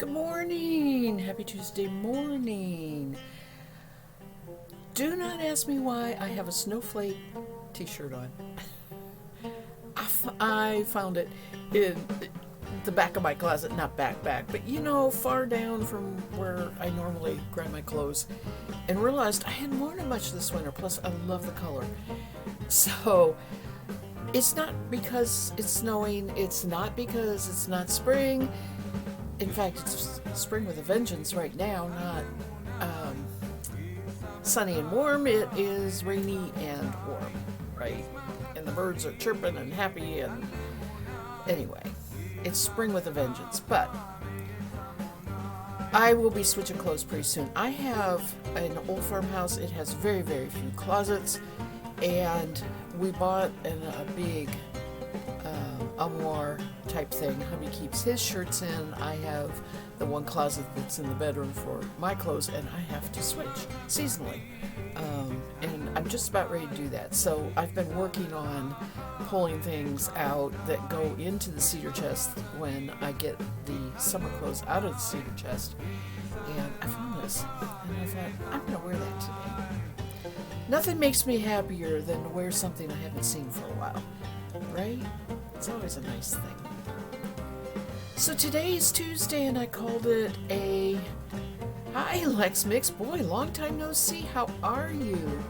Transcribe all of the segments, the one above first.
Good morning. Happy Tuesday morning. Do not ask me why I have a snowflake t-shirt on. I found it in the back of my closet, not back, but far down from where I normally grab my clothes, and realized I hadn't worn it much this winter. Plus, I love the color. So, it's not because it's snowing, it's not because it's not spring. In fact, it's spring with a vengeance right now, not sunny and warm. It is rainy and warm, right? And the birds are chirping and happy, and anyway, it's spring with a vengeance. But I will be switching clothes pretty soon. I have an old farmhouse. It has very, very few closets, and we bought a big armoire type thing. Hubby keeps his shirts in. I have the one closet that's in the bedroom for my clothes, and I have to switch seasonally. And I'm just about ready to do that. So I've been working on pulling things out that go into the cedar chest when I get the summer clothes out of the cedar chest. And I found this, and I thought, I'm going to wear that today. Nothing makes me happier than to wear something I haven't seen for a while, right? It's always a nice thing. So today is Tuesday, and I called it a hi, Lex Mix. Boy, long time no see. How are you?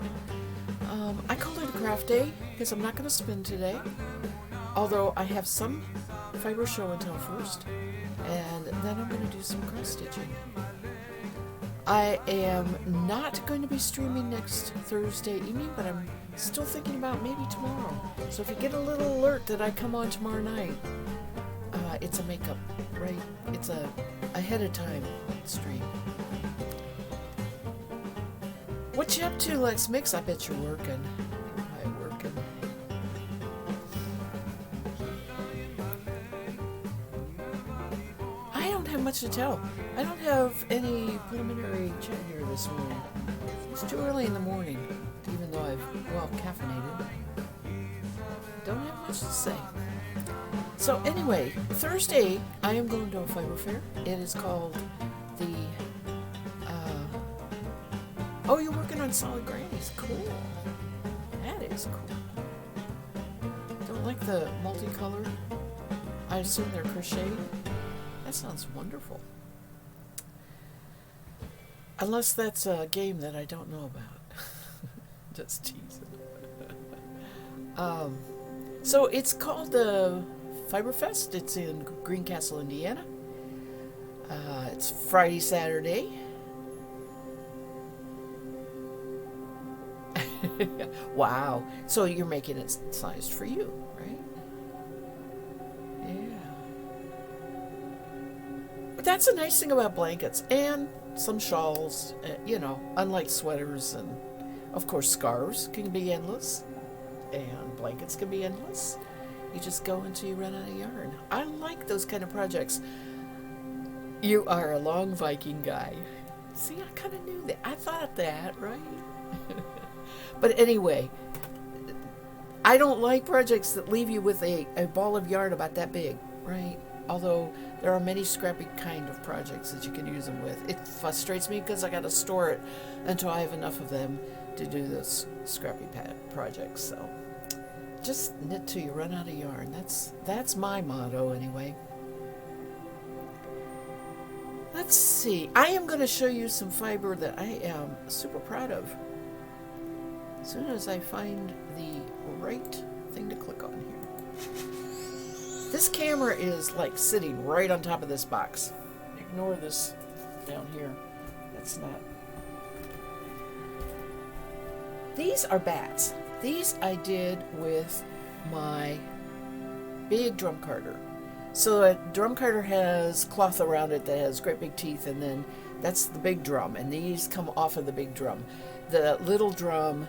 I called it a craft day because I'm not going to spin today. Although I have some fiber show and tell first, and then I'm going to do some cross stitching. I am not going to be streaming next Thursday evening, but I'm still thinking about maybe tomorrow. So if you get a little alert that I come on tomorrow night, it's a makeup, right? It's a ahead of time stream. What you up to, Lex Mix? I bet you're working. You're probably working. I don't have much to tell. I don't have any preliminary chat here this morning. It's too early in the morning, even though I've, caffeinated. Don't have much to say. So anyway, Thursday, I am going to a fiber fair. It is called the, oh, you're working on solid grannies. Cool. That is cool. Don't like the multicolored. I assume they're crocheted. That sounds wonderful. Unless that's a game that I don't know about. Just teasing. So it's called the Fiberfest. It's in Greencastle, Indiana. It's Friday, Saturday. Wow. So you're making it sized for you, right? Yeah. But that's a nice thing about blankets and some shawls, unlike sweaters, and of course scarves can be endless, and blankets can be endless. You just go until you run out of yarn. I like those kind of projects. You are a long Viking guy. See, I kind of knew that. I thought that, right? But anyway, I don't like projects that leave you with a ball of yarn about that big, right? Although there are many scrappy kind of projects that you can use them with. It frustrates me because I got to store it until I have enough of them to do those scrappy projects. So just knit till you run out of yarn. That's my motto anyway. Let's see. I am going to show you some fiber that I am super proud of. As soon as I find the right thing to click on here. This camera is like sitting right on top of this box. Ignore this down here. That's not. These are bats. These I did with my big drum carder. So a drum carder has cloth around it that has great big teeth, and then that's the big drum, and these come off of the big drum. The little drum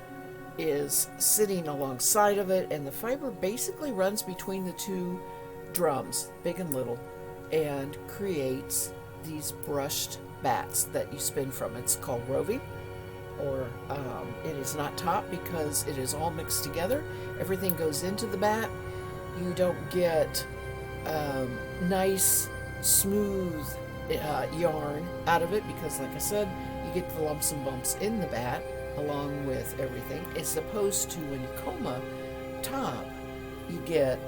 is sitting alongside of it, and the fiber basically runs between the two drums, big and little, and creates these brushed bats that you spin from. It's called roving, or it is not top because it is all mixed together. Everything goes into the bat. You don't get nice, smooth yarn out of it because, like I said, you get the lumps and bumps in the bat along with everything, as opposed to when you comb a top, you get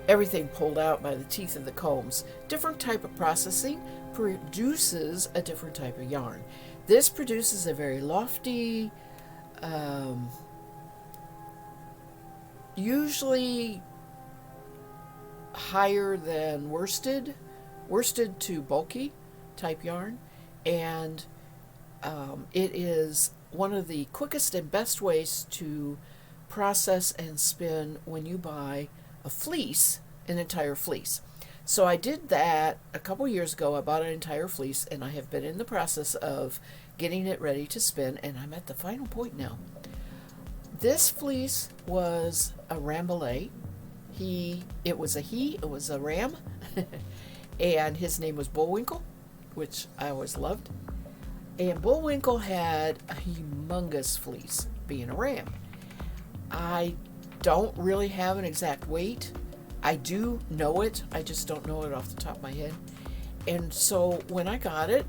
everything pulled out by the teeth of the combs. Different type of processing produces a different type of yarn. This produces a very lofty, usually higher than worsted to bulky type yarn, and it is one of the quickest and best ways to process and spin when you buy a fleece, an entire fleece. So I did that a couple years ago. I bought an entire fleece, and I have been in the process of getting it ready to spin, and I'm at the final point now. This fleece was a Rambouillet. It was a ram, and his name was Bullwinkle, which I always loved. And Bullwinkle had a humongous fleece, being a ram. I don't really have an exact weight. I do know it, I just don't know it off the top of my head. And so when I got it,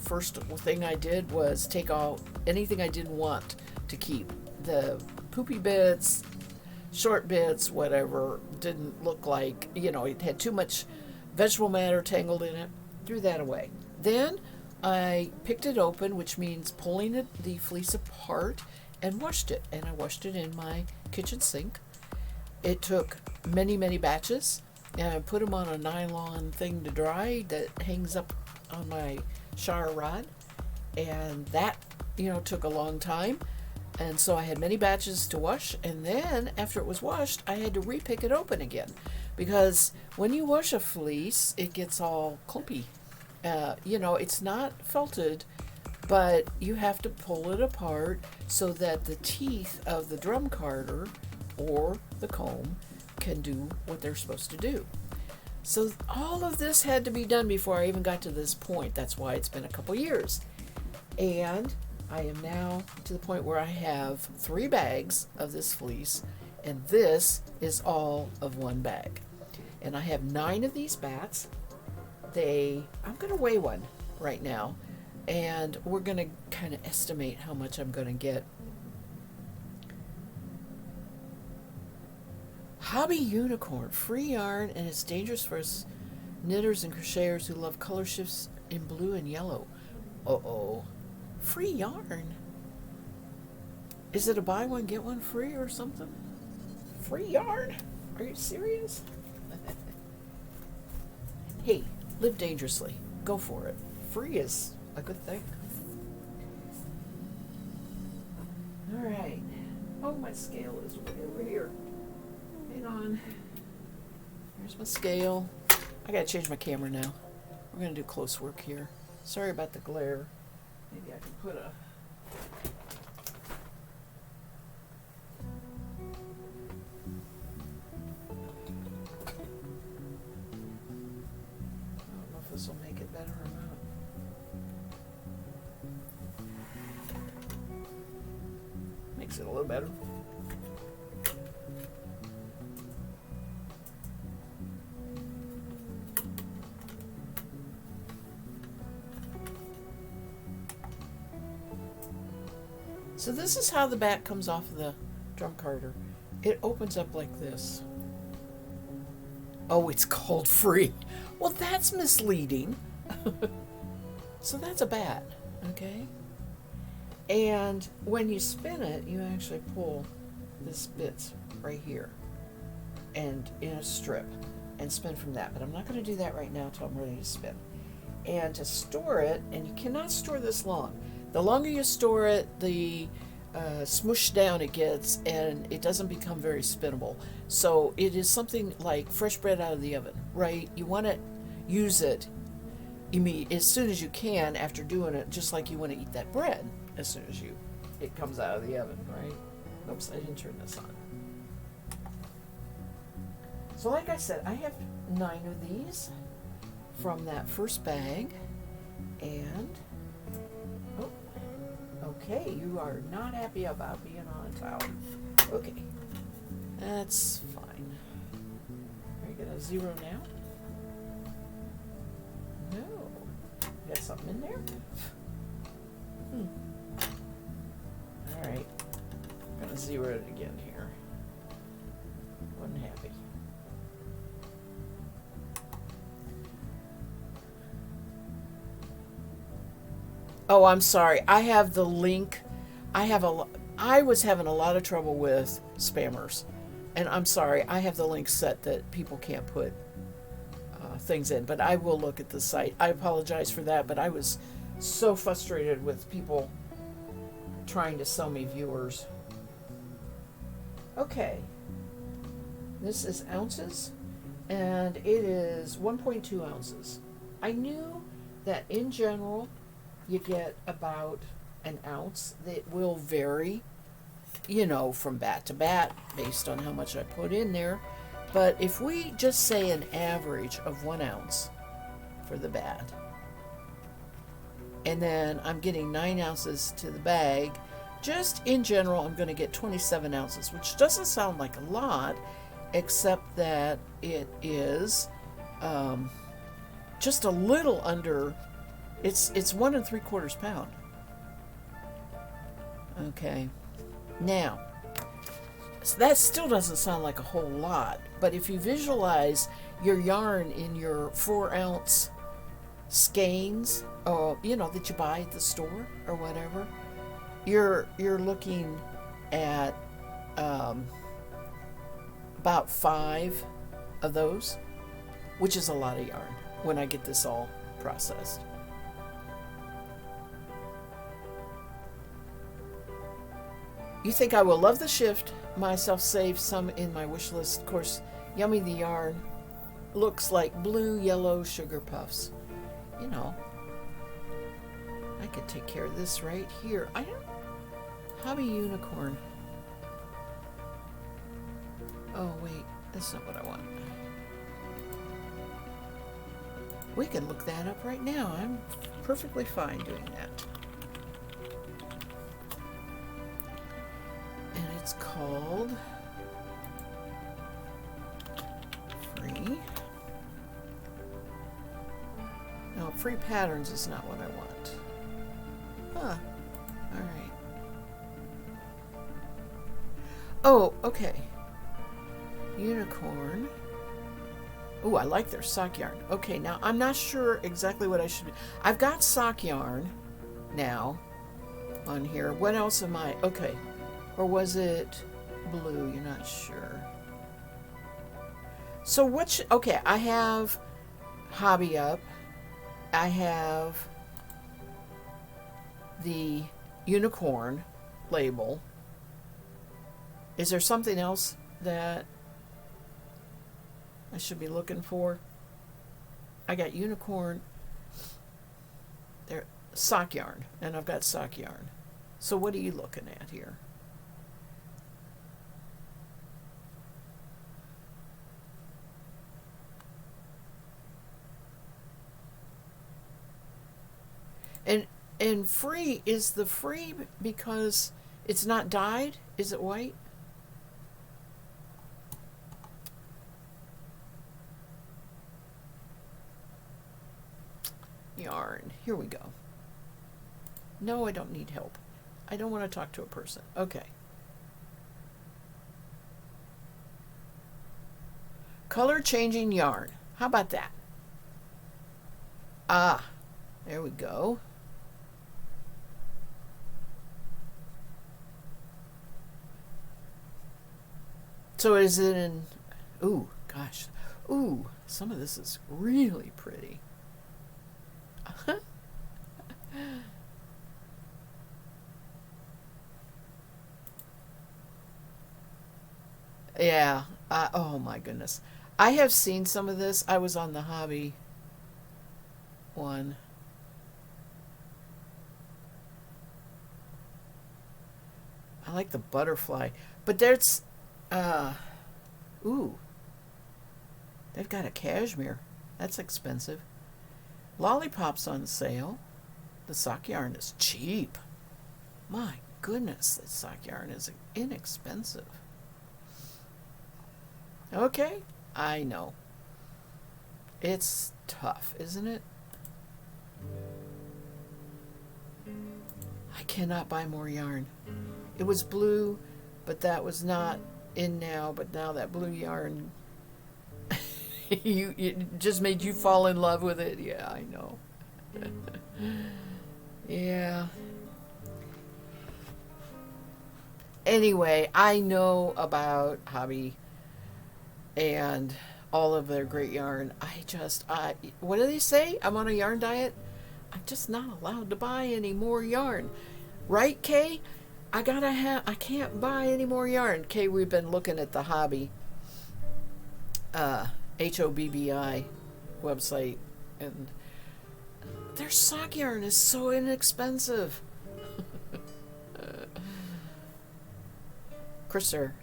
first thing I did was take out anything I didn't want to keep. The poopy bits, short bits, whatever, didn't look like, it had too much vegetable matter tangled in it. Threw that away. Then I picked it open, which means pulling the fleece apart, and washed it. And I washed it in my kitchen sink. It took many, many batches, and I put them on a nylon thing to dry that hangs up on my shower rod. And that, took a long time. And so I had many batches to wash, and then after it was washed, I had to re-pick it open again. Because when you wash a fleece, it gets all clumpy. It's not felted, but you have to pull it apart so that the teeth of the drum carder or the comb can do what they're supposed to do. So all of this had to be done before I even got to this point. That's why it's been a couple years. And I am now to the point where I have 3 bags of this fleece, and this is all of one bag. And I have 9 of these bats. I'm going to weigh one right now, and we're going to kind of estimate how much I'm going to get. Hobby Unicorn, free yarn, and it's dangerous for us knitters and crocheters who love color shifts in blue and yellow. Uh-oh. Free yarn? Is it a buy one, get one free or something? Free yarn? Are you serious? Hey, live dangerously. Go for it. Free is a good thing. All right. Oh, my scale is way over here. Hang on. Here's my scale. I gotta change my camera now. We're gonna do close work here. Sorry about the glare. Maybe I can put a... I don't know if this will make it better or not. Makes it a little better. So this is how the bat comes off of the drum carder. It opens up like this. Oh, it's called free. Well, that's misleading. So that's a bat, okay? And when you spin it, you actually pull this bit right here and in a strip and spin from that. But I'm not going to do that right now until I'm ready to spin. And to store it, and you cannot store this long. The longer you store it, the smooshed down it gets, and it doesn't become very spinnable. So it is something like fresh bread out of the oven, right? You want to use it as soon as you can after doing it, just like you want to eat that bread as soon as it comes out of the oven, right? Oops, I didn't turn this on. So like I said, I have 9 of these from that first bag, and okay, you are not happy about being on a towel. Okay, that's fine. Are you gonna 0 now? something in there? Alright. I'm going to zero it again here. Wasn't happy. Oh, I'm sorry. I have the link. I was having a lot of trouble with spammers. And I'm sorry. I have the link set that people can't put things in. But I will look at the site. I apologize for that. But I was so frustrated with people trying to sell me viewers. Okay. This is ounces. And it is 1.2 ounces. I knew that in general you get about an ounce. It will vary, from bat to bat based on how much I put in there. But if we just say an average of 1 ounce for the bat, and then I'm getting 9 ounces to the bag, just in general, I'm going to get 27 ounces, which doesn't sound like a lot, except that it is just a little under. It's 1 3/4 pound. Okay. Now, that still doesn't sound like a whole lot, but if you visualize your yarn in your 4-ounce skeins, that you buy at the store or whatever, you're looking at about 5 of those, which is a lot of yarn when I get this all processed. You think I will love the shift, myself save some in my wish list. Of course, Yummy the yarn looks like blue yellow sugar puffs. I could take care of this right here. Hobby Unicorn. Oh wait, that's not what I want. We can look that up right now. I'm perfectly fine doing that. And it's called Free. No, Free Patterns is not what I want. Huh. Alright. Oh, okay. Unicorn. Oh, I like their sock yarn. Okay, now I'm not sure exactly what I should do. I've got sock yarn now on here. What else am I? Okay. Or was it blue? You're not sure. So okay, I have Hobby up. I have the Unicorn label. Is there something else that I should be looking for? I got Unicorn, there, sock yarn, and I've got sock yarn. So what are you looking at here? And free, is the free because it's not dyed? Is it white? Yarn. Here we go. No, I don't need help. I don't want to talk to a person. Okay. Color changing yarn. How about that? Ah, there we go. So is it in... Ooh, gosh. Ooh, some of this is really pretty. Yeah. Oh my goodness. I have seen some of this. I was on the Hobby one. I like the butterfly. But there's... ooh. They've got a cashmere. That's expensive. Lollipop's on sale. The sock yarn is cheap. My goodness, the sock yarn is inexpensive. Okay, I know. It's tough, isn't it? cannot buy more yarn. It was blue, but that was not in now. But now that blue yarn, it just made you fall in love with it. Yeah, I know. Yeah. Anyway, I know about Hobby and all of their great yarn. What do they say? I'm on a yarn diet. I'm just not allowed to buy any more yarn. Right, Kay? I can't buy any more yarn. Kay, we've been looking at the Hobby, HOBBI website, and their sock yarn is so inexpensive. Of course, their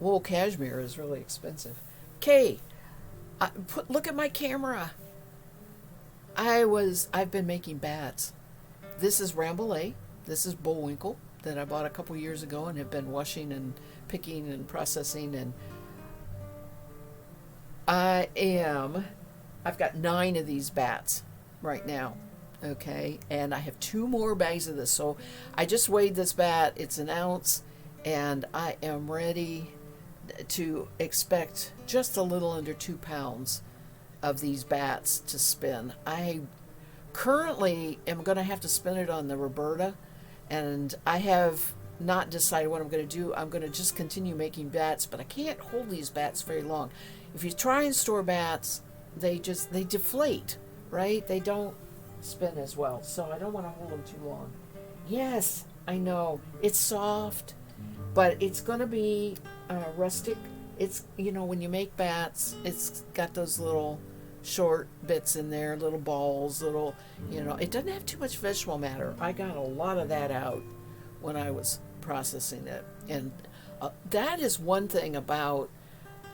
wool cashmere is really expensive. Kay, look at my camera. I've been making bats. This is Rambouillet. This is Bullwinkle that I bought a couple years ago and have been washing and picking and processing. And I've got 9 of these bats right now. Okay. And I have 2 more bags of this. So I just weighed this bat. It's an ounce. And I am ready to expect just a little under 2 pounds of these bats to spin. I currently am going to have to spin it on the Roberta, and I have not decided what I'm going to do. I'm going to just continue making bats, but I can't hold these bats very long. If you try and store bats, they deflate, right? They don't spin as well, so I don't want to hold them too long. Yes, I know. It's soft, but it's going to be rustic. It's, when you make bats, it's got those little short bits in there, little balls, it doesn't have too much vegetable matter. I got a lot of that out when I was processing it. And that is one thing about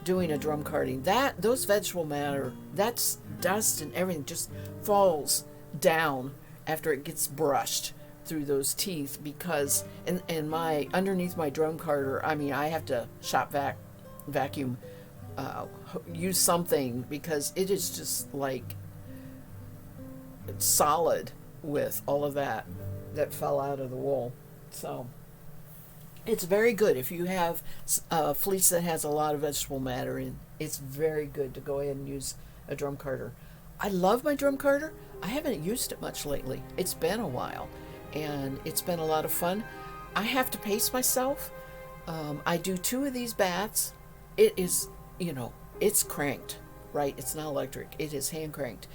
doing a drum carding. Those vegetable matter, that's dust and everything just falls down after it gets brushed through those teeth, because underneath my drum carder, I have to shop vacuum, use something, because it is just like solid with all of that fell out of the wool. So it's very good if you have a fleece that has a lot of vegetable matter in. It's very good to go ahead and use a drum carder. I love my drum carder. I haven't used it much lately. It's been a while, and it's been a lot of fun. I have to pace myself. I do 2 of these bats. It is, it's cranked, right? It's not electric. It is hand cranked.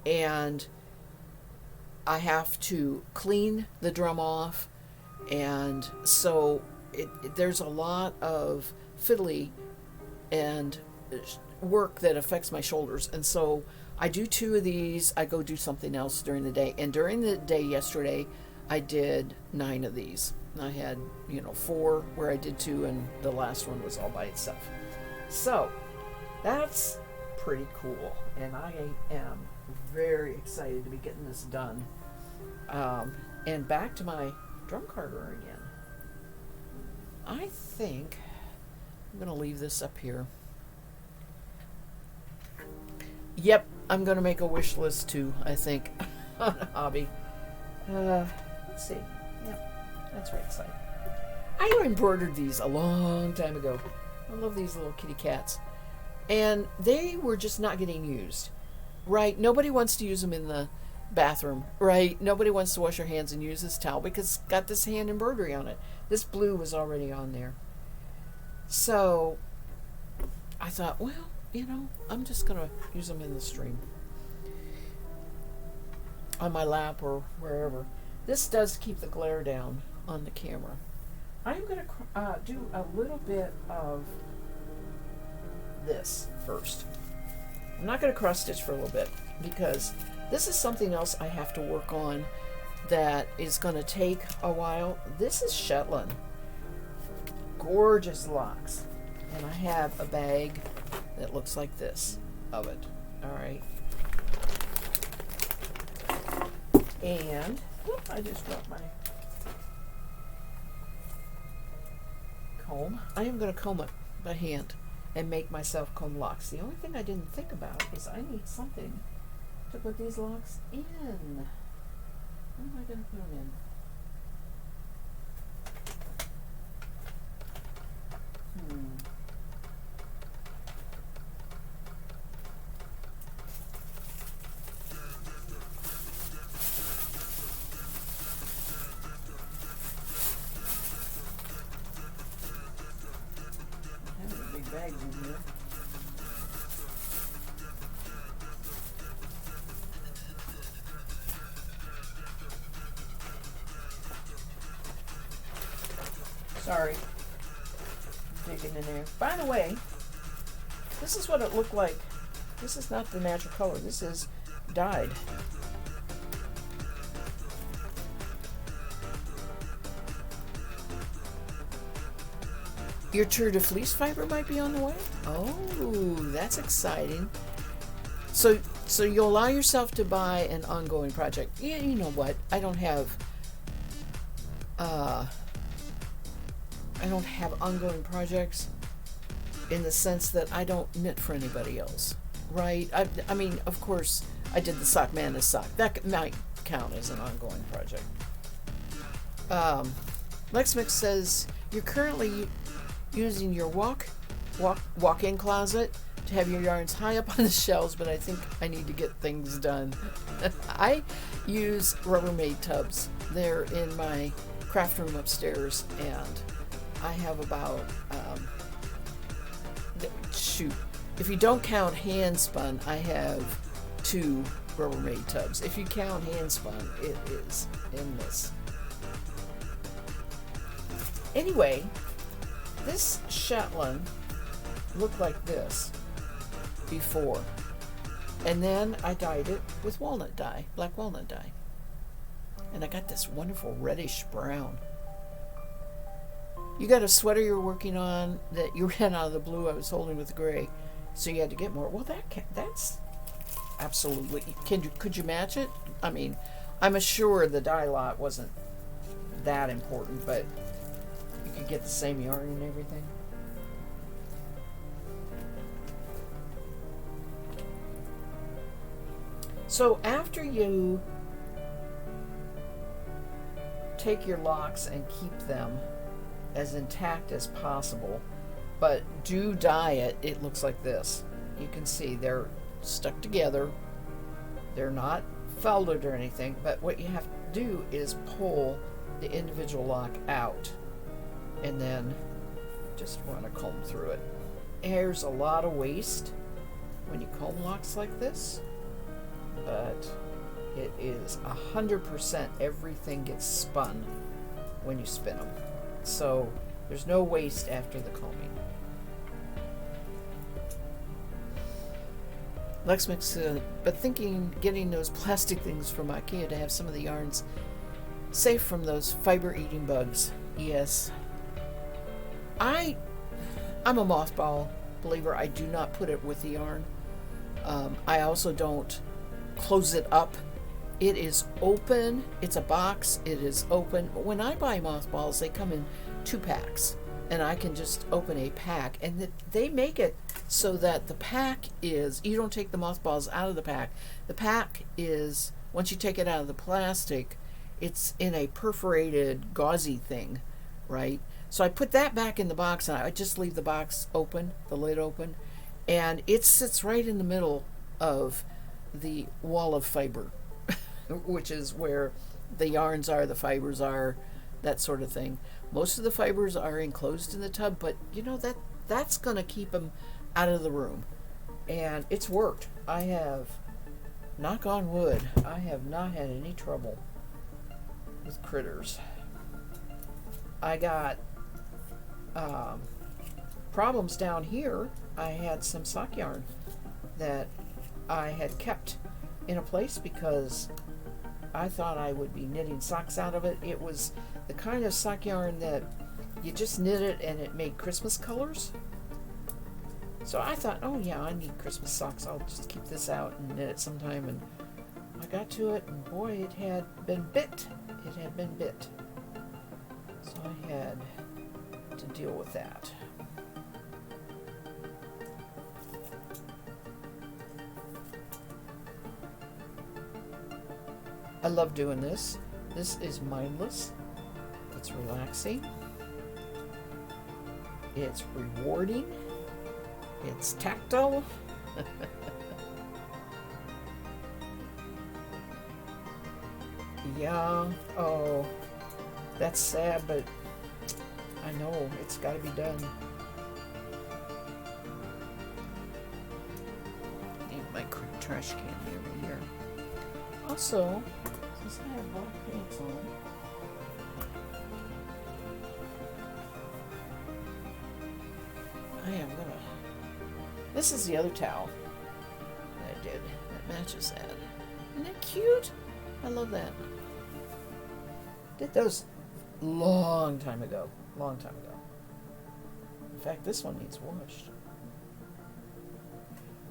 And I have to clean the drum off. And so there's a lot of fiddly and work that affects my shoulders. And so I do 2 of these. I go do something else during the day. And during the day yesterday, I did 9 of these. I had, 4 where I did 2, and the last one was all by itself. So that's pretty cool, and I am very excited to be getting this done. And back to my drum carder again. I think I'm going to leave this up here. Yep, I'm going to make a wish list too, I think, on a hobby. Let's see. Yep, that's right side. I embroidered these a long time ago. I love these little kitty cats. And they were just not getting used, right? Nobody wants to use them in the bathroom, right? Nobody wants to wash their hands and use this towel because it's got this hand embroidery on it. This blue was already on there. So I thought, well, I'm just going to use them in the stream, on my lap or wherever. This does keep the glare down on the camera. I'm going to do a little bit of this first. I'm not going to cross stitch for a little bit, because this is something else I have to work on that is going to take a while. This is Shetland. Gorgeous locks. And I have a bag that looks like this of it. All right. And I just dropped my comb. I am going to comb it by hand and make myself comb locks. The only thing I didn't think about is I need something to put these locks in. Where am I going to put them Big bags in here. Sorry. Digging in there. By the way, this is what it looked like. This is not the natural color. This is dyed. Your Tour de Fleece fiber might be on the way? Oh, that's exciting. So you'll allow yourself to buy an ongoing project. Yeah, you know what? I don't have ongoing projects in the sense that I don't knit for anybody else, right? I mean, of course, I did the Sock Madness sock. That might count as an ongoing project. LexMix says you're currently using your walk-in closet to have your yarns high up on the shelves, but I think I need to get things done. I use Rubbermaid tubs. They're in my craft room upstairs, and I have about if you don't count hand spun, I have 2 Rubbermaid tubs. If you count hand spun, it is endless. Anyway, this Shetland looked like this before, and then I dyed it with walnut dye, black walnut dye, and I got this wonderful reddish brown. You got a sweater you're working on that you ran out of the blue I was holding with the gray, so you had to get more. Well, that's absolutely. Could you match it? I mean, I'm sure the dye lot wasn't that important, but you could get the same yarn and everything. So after you take your locks and keep them as intact as possible, but do dye it, it looks like this. You can see they're stuck together. They're not folded or anything, but what you have to do is pull the individual lock out and then just run a comb through it. There's a lot of waste when you comb locks like this, but it is 100% everything gets spun when you spin them. So there's no waste after the combing. LexMix, but thinking getting those plastic things from IKEA to have some of the yarns safe from those fiber-eating bugs. Yes. I'm a mothball believer. I do not put it with the yarn. I also don't close it up. It is open. It's a box. It is open. When I buy mothballs, they come in 2 packs, and I can just open a pack. And they make it so that the pack is, you don't take the mothballs out of the pack. The pack is, once you take it out of the plastic, it's in a perforated gauzy thing, right? So I put that back in the box, and I just leave the box open, the lid open, and it sits right in the middle of the wall of fiber, which is where the yarns are, the fibers are, that sort of thing. Most of the fibers are enclosed in the tub, but you know that's going to keep them out of the room. And it's worked. I have, knock on wood, I have not had any trouble with critters. I got problems down here. I had some sock yarn that I had kept in a place because I thought I would be knitting socks out of it. It was the kind of sock yarn that you just knit it and it made Christmas colors. So I thought, oh yeah, I need Christmas socks. I'll just keep this out and knit it sometime. And I got to it, and boy, it had been bit. It had been bit. So I had to deal with that. I love doing this. This is mindless. It's relaxing. It's rewarding. It's tactile. Yeah. Oh, that's sad, but I know it's got to be done. Need my trash can over here. Also, since I have black pants on, I am gonna. This is the other towel that I did that matches that. Isn't that cute? I love that. Did those long time ago. Long time ago. In fact, this one needs washed.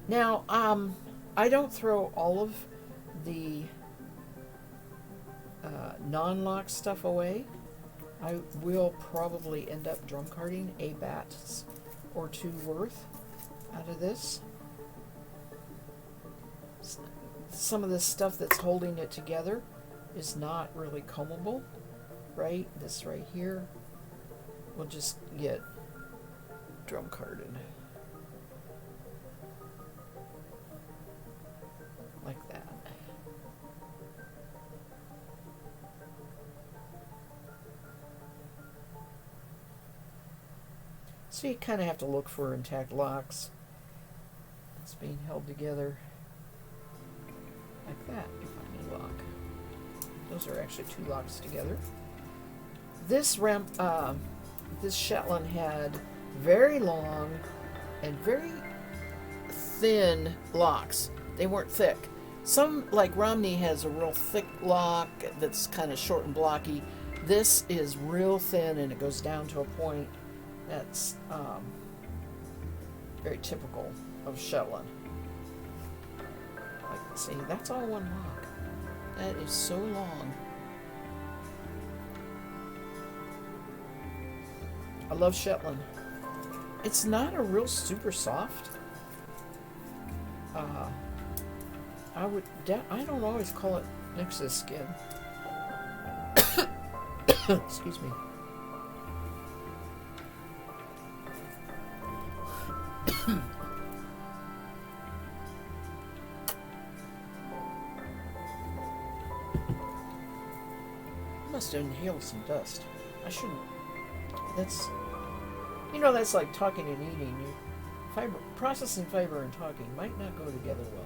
Now, I don't throw all of the non-lock stuff away. I will probably end up drum carding a bat or two worth out of this. Some of the stuff that's holding it together is not really combable, right? This right here will just get drum carded. Like that. So you kind of have to look for intact locks. It's being held together like that. You find a lock. Those are actually two locks together. This this Shetland had very long and very thin locks. They weren't thick. Some, like Romney, has a real thick lock that's kind of short and blocky. This is real thin and it goes down to a point that's very typical of Shetland. Like, see, that's all one lock. That is so long. I love Shetland. It's not a real super soft. I don't always call it next to the skin. Excuse me. I must have inhaled some dust. I shouldn't. That's, that's like talking and eating. Processing fiber and talking might not go together well.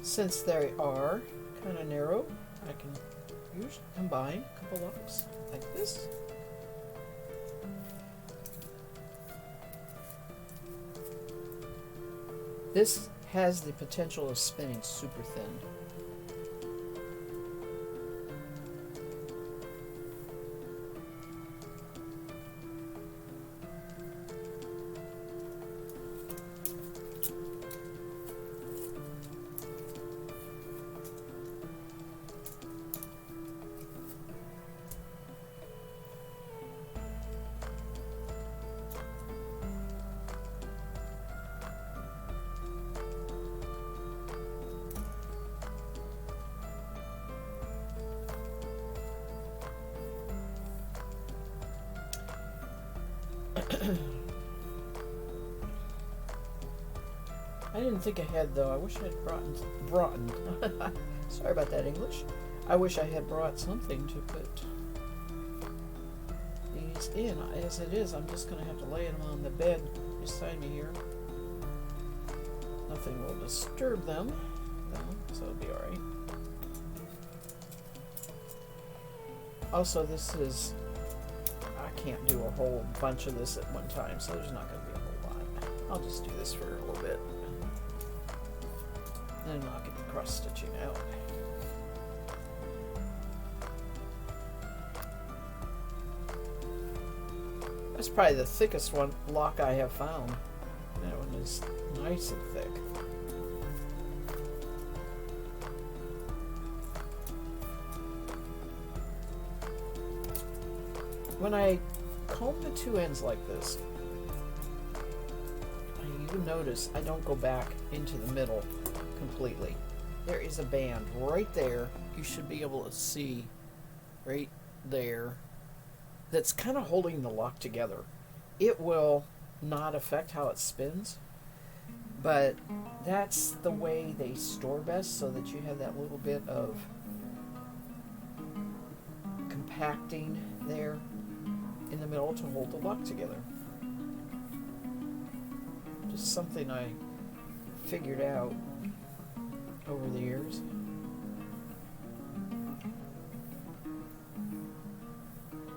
Since they are kind of narrow, I can usually combine a couple locks like this. This has the potential of spinning super thin. I didn't think I had, though. I wish I had brought sorry about that, English. I wish I had brought something to put these in. As it is, I'm just going to have to lay them on the bed beside me here. Nothing will disturb them, though, so it'll be alright. Also, this is... I can't do a whole bunch of this at one time, so there's not going to be a whole lot. I'll just do this for a little bit. Then I'll get the cross stitching out. That's probably the thickest lock I have found. That one is nice and thick. when I comb the two ends like this, you notice I don't go back into the middle completely. There is a band right there. You should be able to see right there that's kind of holding the lock together. It will not affect how it spins, but that's the way they store best, so that you have that little bit of compacting there in the middle to hold the lock together. Just something I figured out over the years.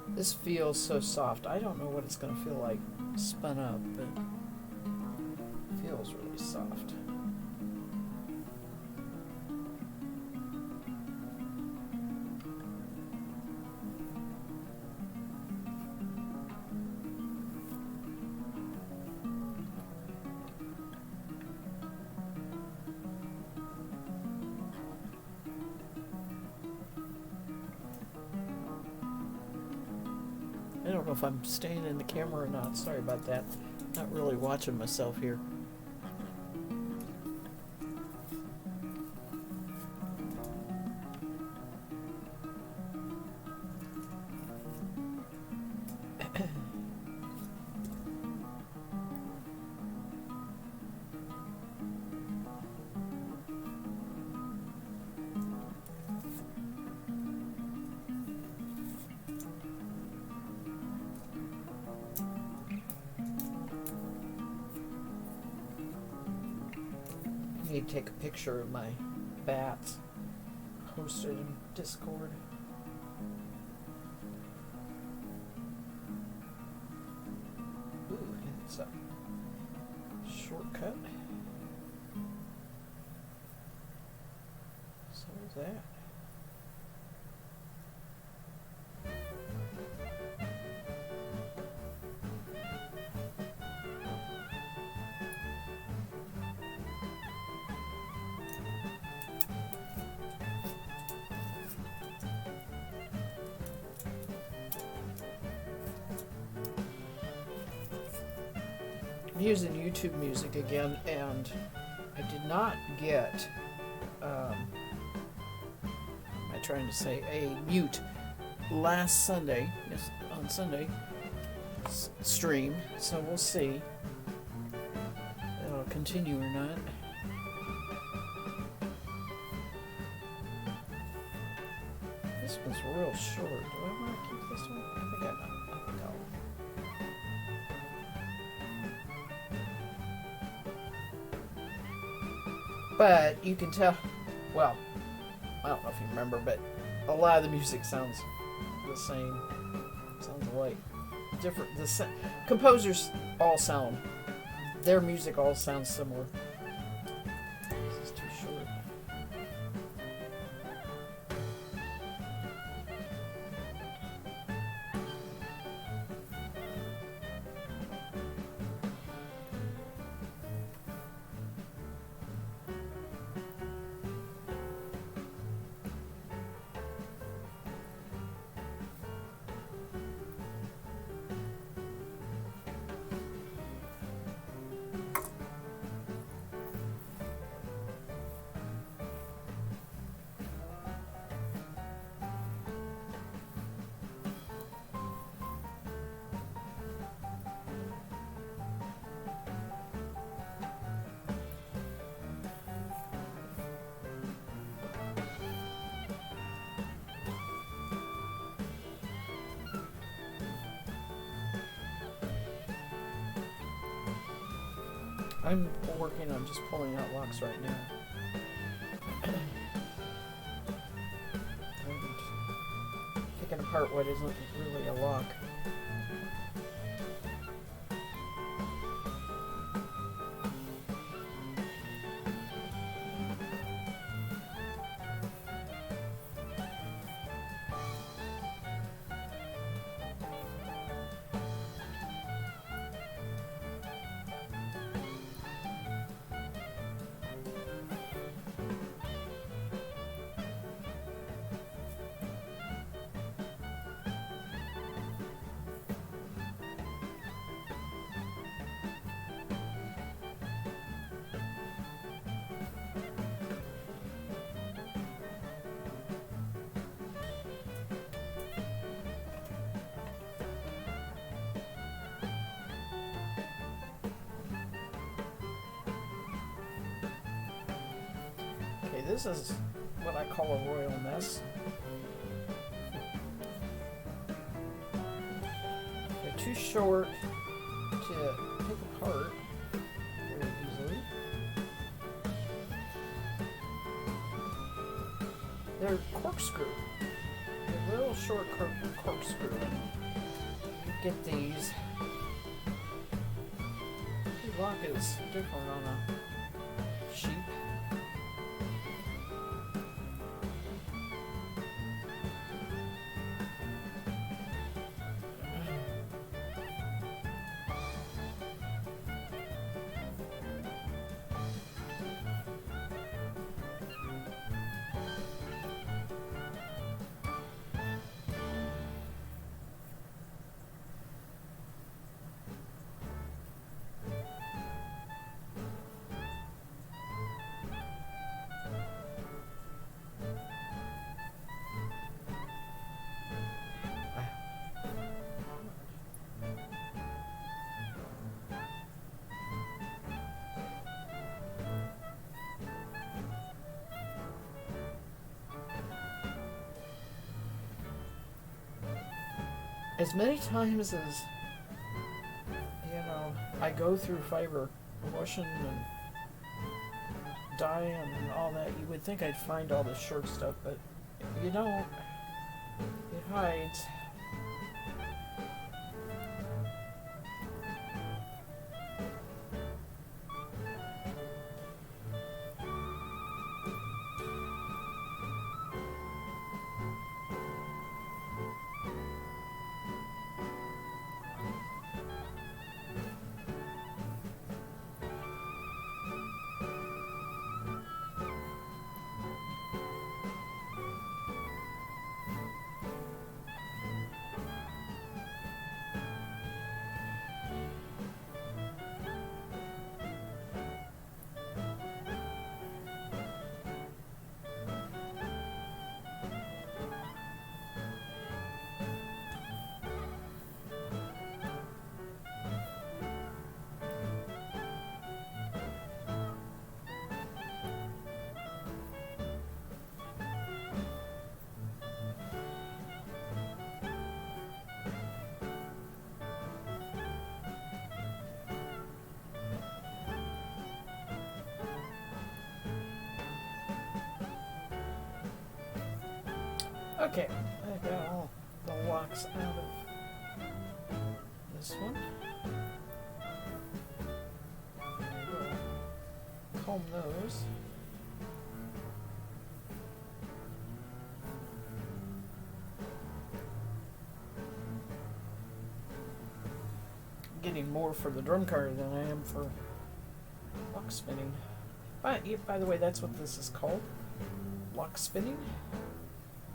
This feels so soft. I don't know what it's going to feel like spun up, but it feels really soft. I don't know if I'm staying in the camera or not. Sorry about that. Not really watching myself here. I need to take a picture of my bats posted in Discord. Ooh, it's a shortcut. So is that. I'm using YouTube Music again, and I did not get, am I trying to say, a mute last Sunday, yes, on Sunday, stream, so we'll see if it'll continue or not. This one's real short. Do I want to keep this one? I think I'll. But you can tell, well, I don't know if you remember, but a lot of the music sounds the same. Sounds like different. Composers all sound, their music all sounds similar. This is too short. I'm working on just pulling out locks right now. I'm picking apart what isn't really a lock. this is what I call a royal mess. They're too short to pick apart very easily. They're corkscrew. They're little short corkscrew. You get these. The lock is different on a sheep. As many times as, I go through fiber washing and dyeing and all that, you would think I'd find all this short stuff, but you don't. It hides. Okay, I got all the locks out of this one. We'll comb those. I'm getting more for the drum carder than I am for lock spinning. By the way, that's what this is called, lock spinning.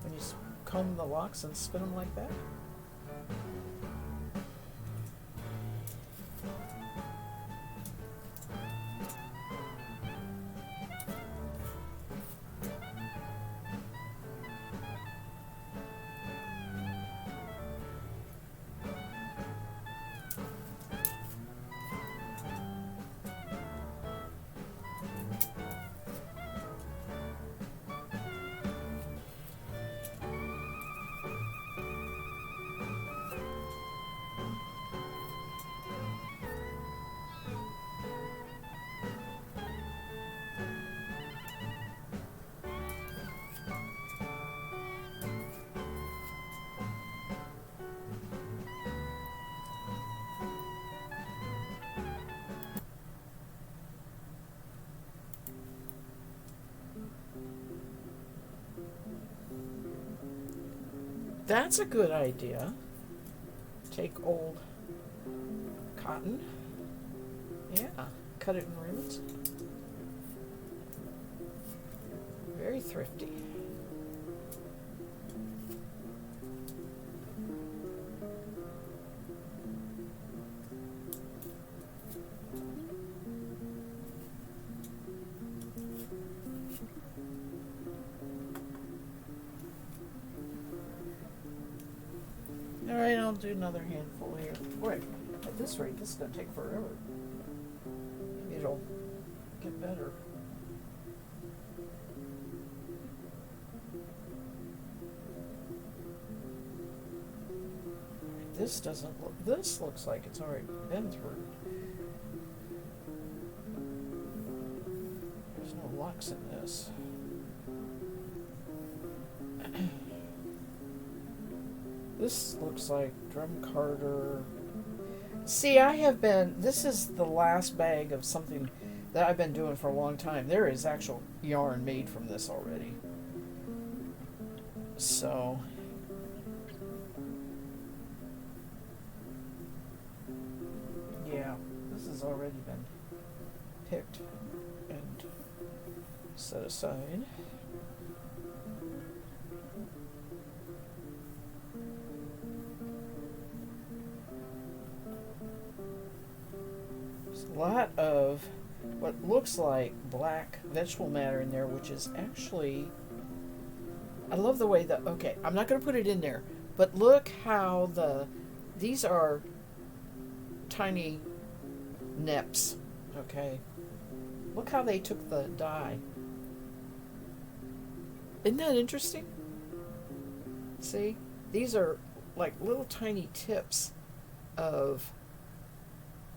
When you comb the locks and spin them like that. That's a good idea. Take old cotton. Yeah, cut it in ribbons. Very thrifty. Alright, I'll do another handful here. Wait, at this rate, this is going to take forever. Maybe it'll get better. this doesn't look, this looks like it's already been through. There's no locks in this. This looks like drum carder. See, this is the last bag of something that I've been doing for a long time. There is actual yarn made from this already. So, yeah, this has already been picked and set aside. There's a lot of what looks like black vegetable matter in there, which is actually, I love the way that, okay, I'm not going to put it in there, but look how these are tiny neps, okay? Look how they took the dye. Isn't that interesting? See? These are like little tiny tips of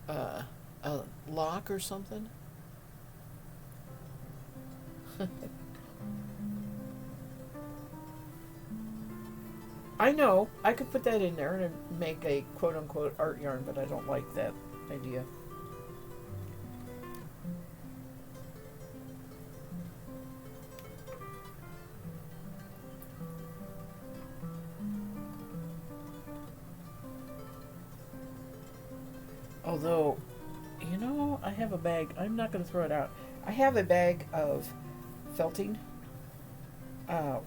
a lock or something. I know, I could put that in there and make a quote-unquote art yarn, but I don't like that idea. Although, you know, I have a bag, I'm not going to throw it out. I have a bag of felting,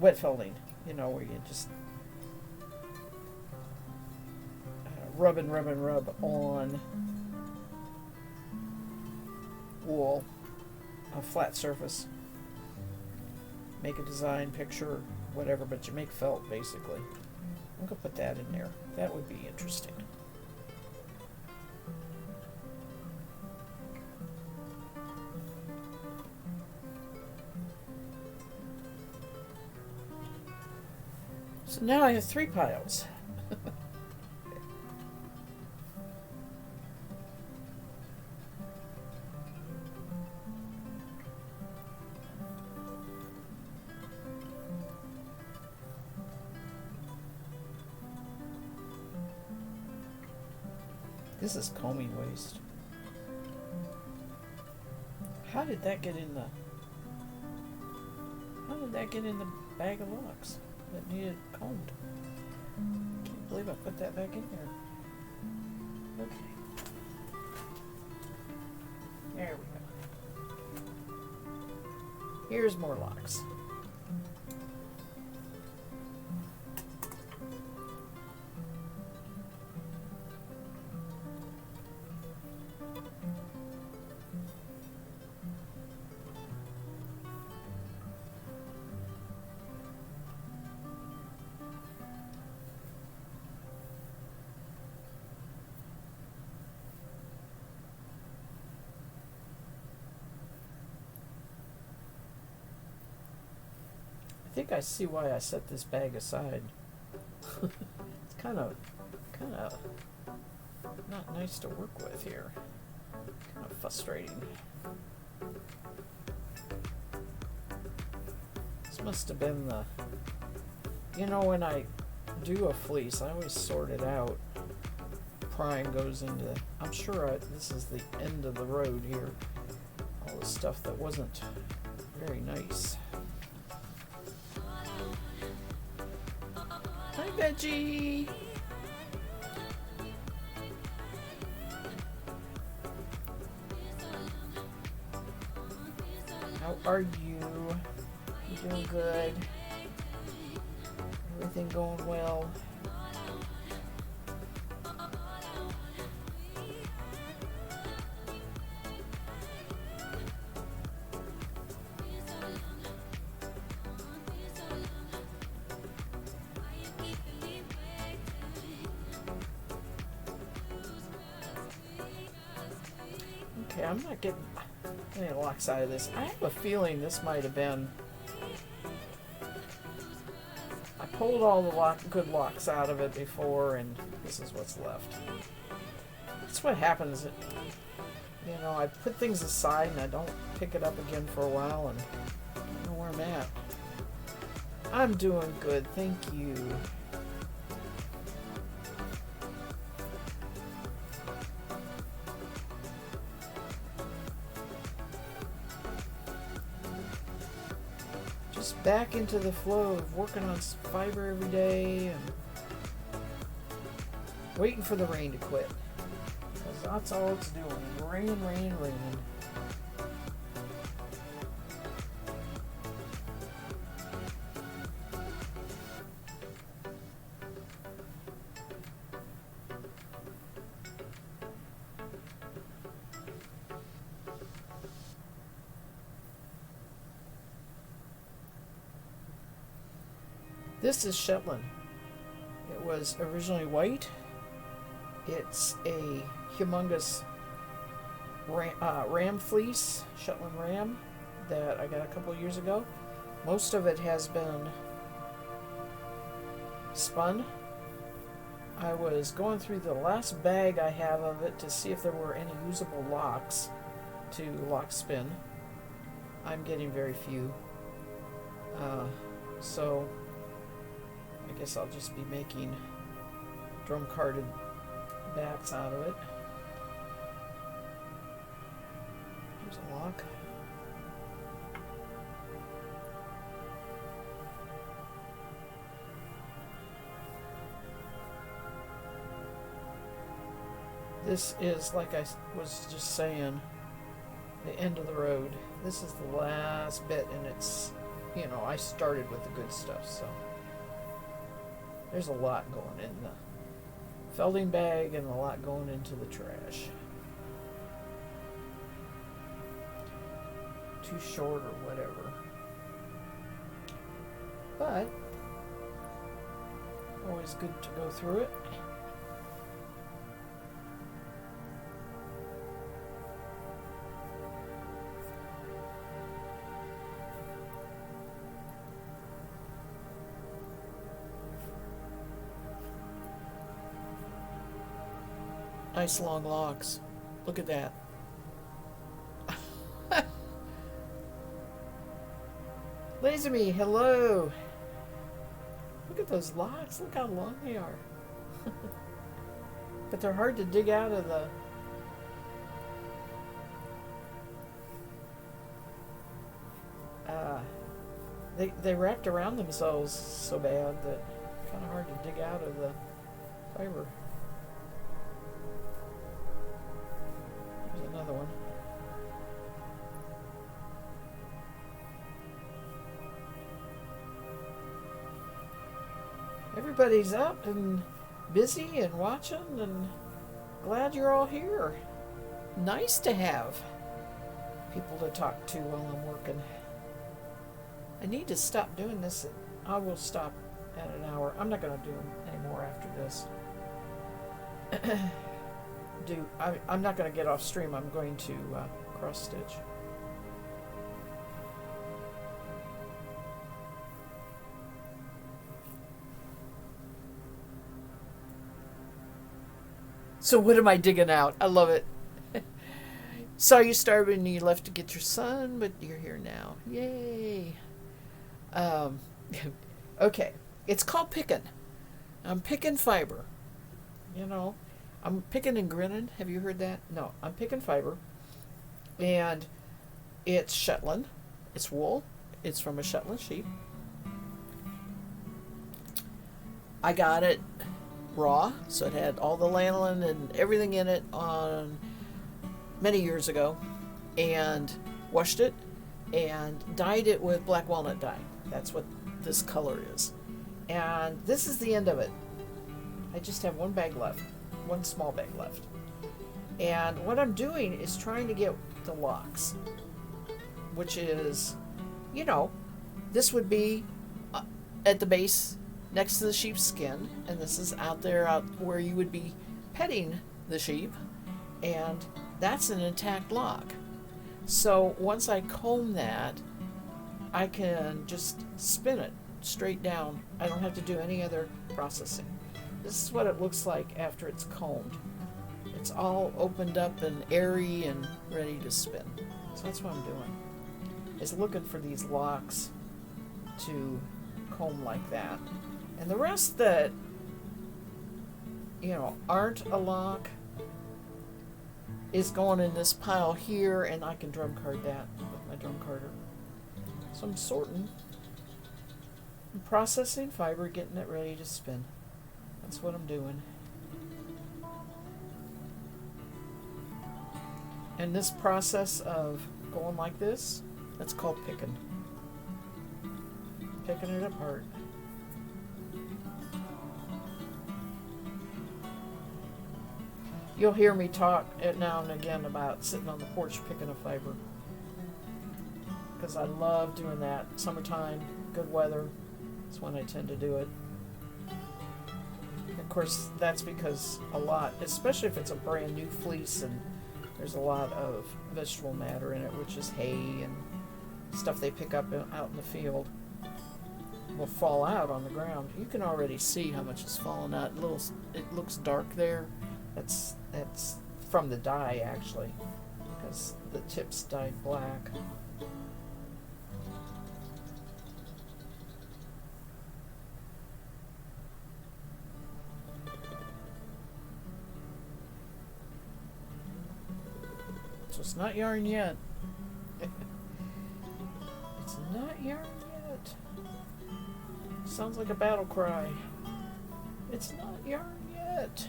wet felting, you know, where you just rub and rub and rub on wool, a flat surface. Make a design, picture, whatever, but you make felt basically. I'm going to put that in there. That would be interesting. So now I have 3 piles. This is combing waste. How did that get in the bag of locks that needed combed? Can't believe I put that back in there. Okay. There we go. Here's more locks. I think I see why I set this bag aside. It's kind of not nice to work with here. Kind of frustrating. This must have been the, you know, when I do a fleece, I always sort it out. Prime goes into, I'm sure this is the end of the road here. All the stuff that wasn't very nice. Hi, Veggie. How are you? You doing good? Everything going well? Okay, I'm not getting any locks out of this. I have a feeling this might have been, I pulled all the good locks out of it before, and this is what's left. That's what happens. You know, I put things aside and I don't pick it up again for a while, and I don't know where I'm at. I'm doing good, thank you. Just back into the flow of working on fiber every day and waiting for the rain to quit. Because that's all it's doing. Rain, rain, rain. This is Shetland. It was originally white. It's a humongous ram fleece, Shetland ram, that I got a couple years ago. Most of it has been spun. I was going through the last bag I have of it to see if there were any usable locks to lock spin. I'm getting very few. So I guess I'll just be making drum carded bats out of it. Here's a lock. This is, like I was just saying, the end of the road. This is the last bit, and it's, you know, I started with the good stuff, so there's a lot going in the felding bag and a lot going into the trash. Too short or whatever. But always good to go through it. Nice long locks. Look at that. Lazy-Me, hello. Look at those locks. Look how long they are. But they're hard to dig out of the... They wrapped around themselves so bad that it's kind of hard to dig out of the fiber. There's another one. Everybody's up and busy and watching, and glad you're all here. Nice to have people to talk to while I'm working. I need to stop doing this. I will stop at an hour. I'm not going to do them anymore after this. I'm not going to get off stream. I'm going to cross stitch. So what am I digging out? I love it. Saw you starving and you left to get your son, but you're here now. Yay. Okay. It's called picking. I'm picking fiber. You know, I'm picking and grinning. Have you heard that? No, I'm picking fiber. And it's Shetland. It's wool. It's from a Shetland sheep. I got it raw, so it had all the lanolin and everything in it on many years ago, and washed it and dyed it with black walnut dye. That's what this color is. And this is the end of it. I just have one bag left, one small bag left. And what I'm doing is trying to get the locks, which is, you know, this would be at the base next to the sheep's skin, and this is out where you would be petting the sheep, and that's an intact lock. So once I comb that, I can just spin it straight down. I don't have to do any other processing. This is what it looks like after it's combed. It's all opened up and airy and ready to spin. So that's what I'm doing, is looking for these locks to comb like that. And the rest that, aren't a lock is going in this pile here, and I can drum card that with my drum carder. So I'm sorting and processing fiber, getting it ready to spin. That's what I'm doing. And this process of going like this, that's called picking. Picking it apart. You'll hear me talk now and again about sitting on the porch picking a fiber, because I love doing that. Summertime, good weather, is when I tend to do it. Of course, that's because a lot, especially if it's a brand new fleece and there's a lot of vegetable matter in it, which is hay and stuff they pick up out in the field, will fall out on the ground. You can already see how much is falling out. It looks dark there. That's from the dye, actually, because the tips dyed black. So it's not yarn yet. It's not yarn yet. Sounds like a battle cry. It's not yarn yet.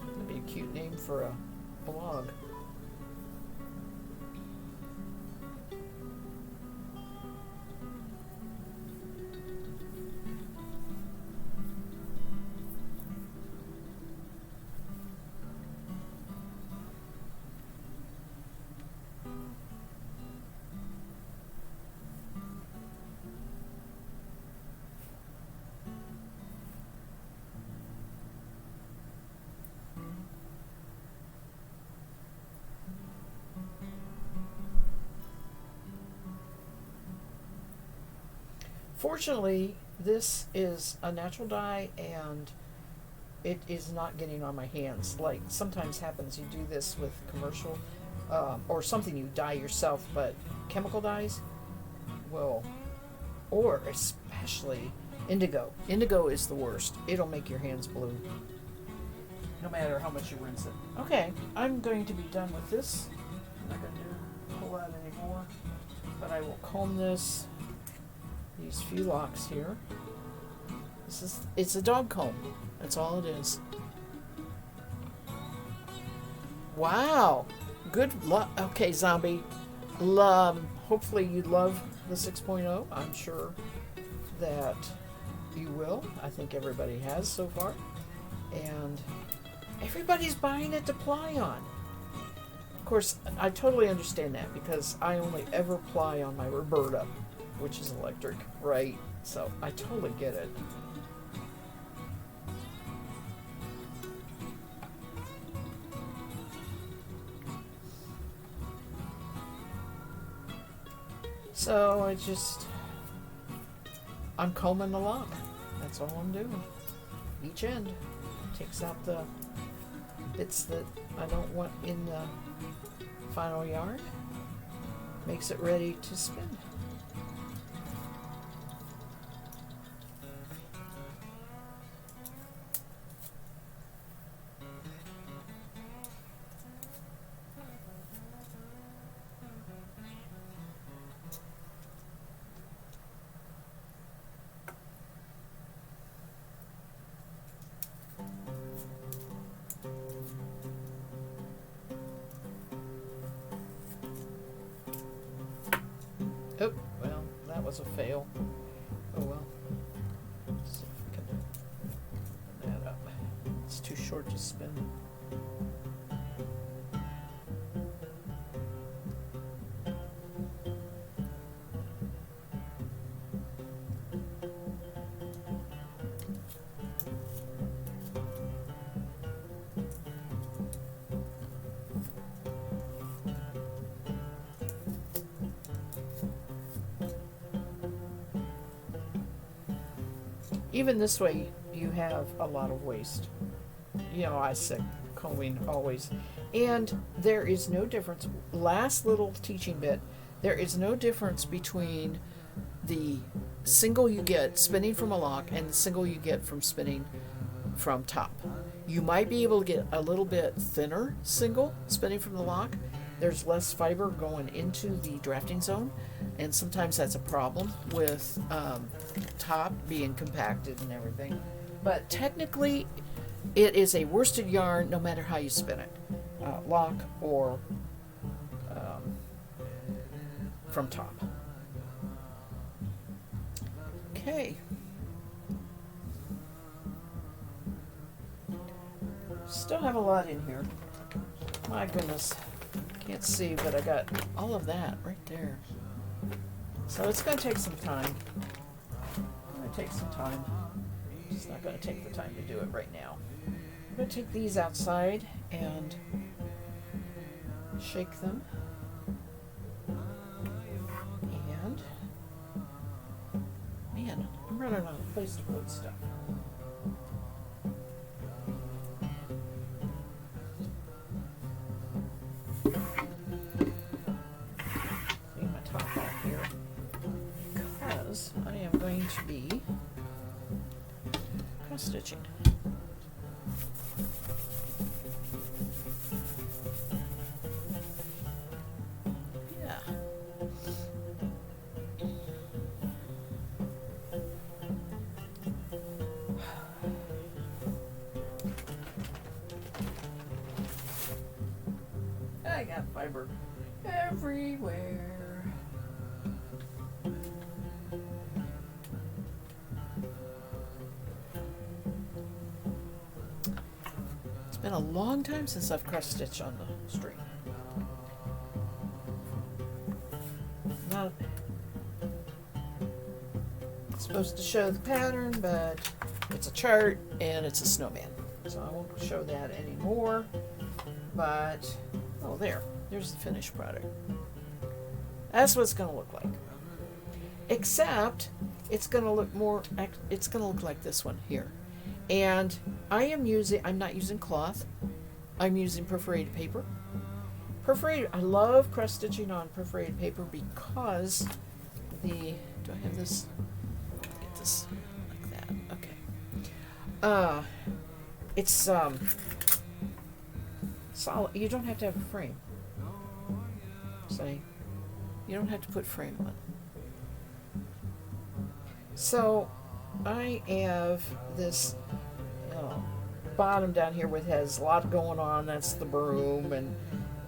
That'd be a cute name for a blog. Fortunately, this is a natural dye and it is not getting on my hands. Like sometimes happens, you do this with commercial or something you dye yourself, but chemical dyes will, or especially indigo. Indigo is the worst. It'll make your hands blue, no matter how much you rinse it. Okay, I'm going to be done with this. I'm not going to pull out anymore, but I will comb this. These few locks here. It's a dog comb. That's all it is. Wow. Good luck. Okay, Zombie. Hopefully you love the 6.0. I'm sure that you will. I think everybody has so far. And everybody's buying it to ply on. Of course, I totally understand that because I only ever ply on my Roberta, which is electric, right? So I totally get it. So I'm combing the lock. That's all I'm doing. Each end takes out the bits that I don't want in the final yarn. Makes it ready to spin. Oh, well, that was a fail. Oh well. Let's see if we can open that up. It's too short to spin. Even this way, you have a lot of waste. You know, I said combing always. And there is no difference. Last little teaching bit, there is no difference between the single you get spinning from a lock and the single you get from spinning from top. You might be able to get a little bit thinner single spinning from the lock. There's less fiber going into the drafting zone, and sometimes that's a problem with top being compacted and everything. But technically, it is a worsted yarn no matter how you spin it, lock or from top. Okay. Still have a lot in here. My goodness. Can't see, but I got all of that right there. So it's going to take some time. Just not going to take the time to do it right now. I'm going to take these outside and shake them. And, man, I'm running out of place to put stuff. I am going to be cross stitching. Yeah. I got fiber everywhere. Been a long time since I've cross stitched on the string. Not supposed to show the pattern, but it's a chart and it's a snowman, so I won't show that anymore. But oh, there's the finished product. That's what it's going to look like. Except it's going to look more. It's going to look like this one here. And I'm not using cloth. I'm using perforated paper. I love cross stitching on perforated paper because do I have this? Get this like that. Okay. It's solid. You don't have to have a frame. See? You don't have to put frame on. So I have this bottom down here with has a lot going on. That's the broom,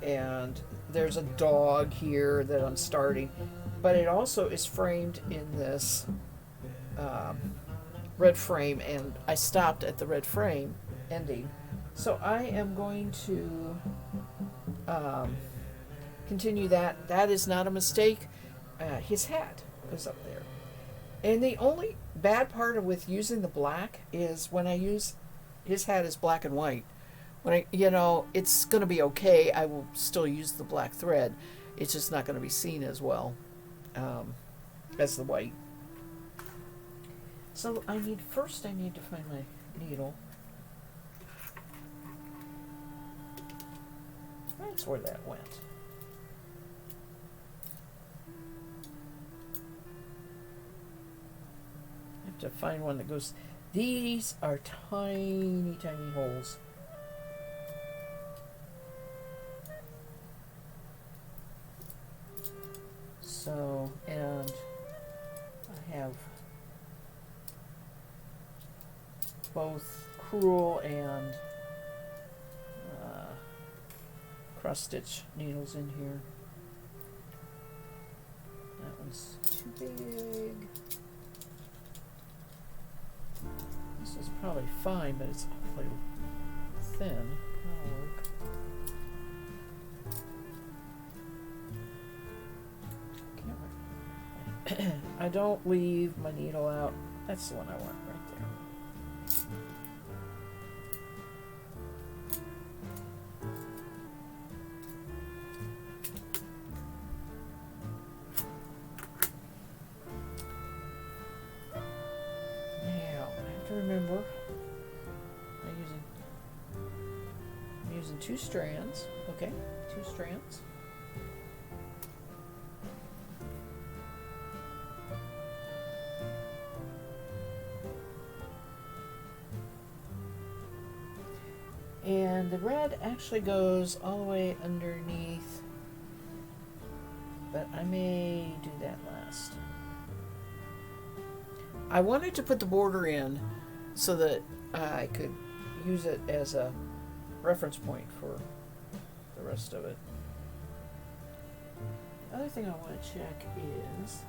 and there's a dog here that I'm starting, but it also is framed in this red frame, and I stopped at the red frame ending. So I am going to continue that. That is not a mistake. His hat is up there. And the only bad part with using the black is when I use his hat is black and white. When it's going to be okay. I will still use the black thread. It's just not going to be seen as well as the white. So I need to find my needle. That's where that went. To find one that goes. These are tiny, tiny holes. So, and I have both crewel and cross stitch needles in here. That one's too big. This is probably fine, but it's awfully thin. That'll work. I don't leave my needle out. That's the one I want right there. Now, to remember I'm using 2 strands. Okay, 2 strands. And the red actually goes all the way underneath, but I may do that last. I wanted to put the border in so that I could use it as a reference point for the rest of it. The other thing I want to check is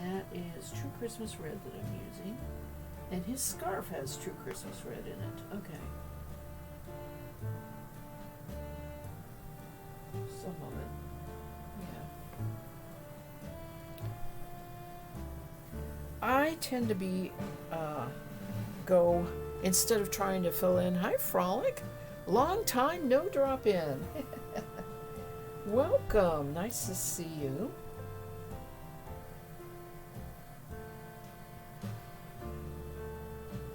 that is True Christmas Red that I'm using. And his scarf has True Christmas Red in it. Okay. Some of it. Yeah. I tend to go, instead of trying to fill in, hi Frolic, long time no drop in. Welcome, nice to see you.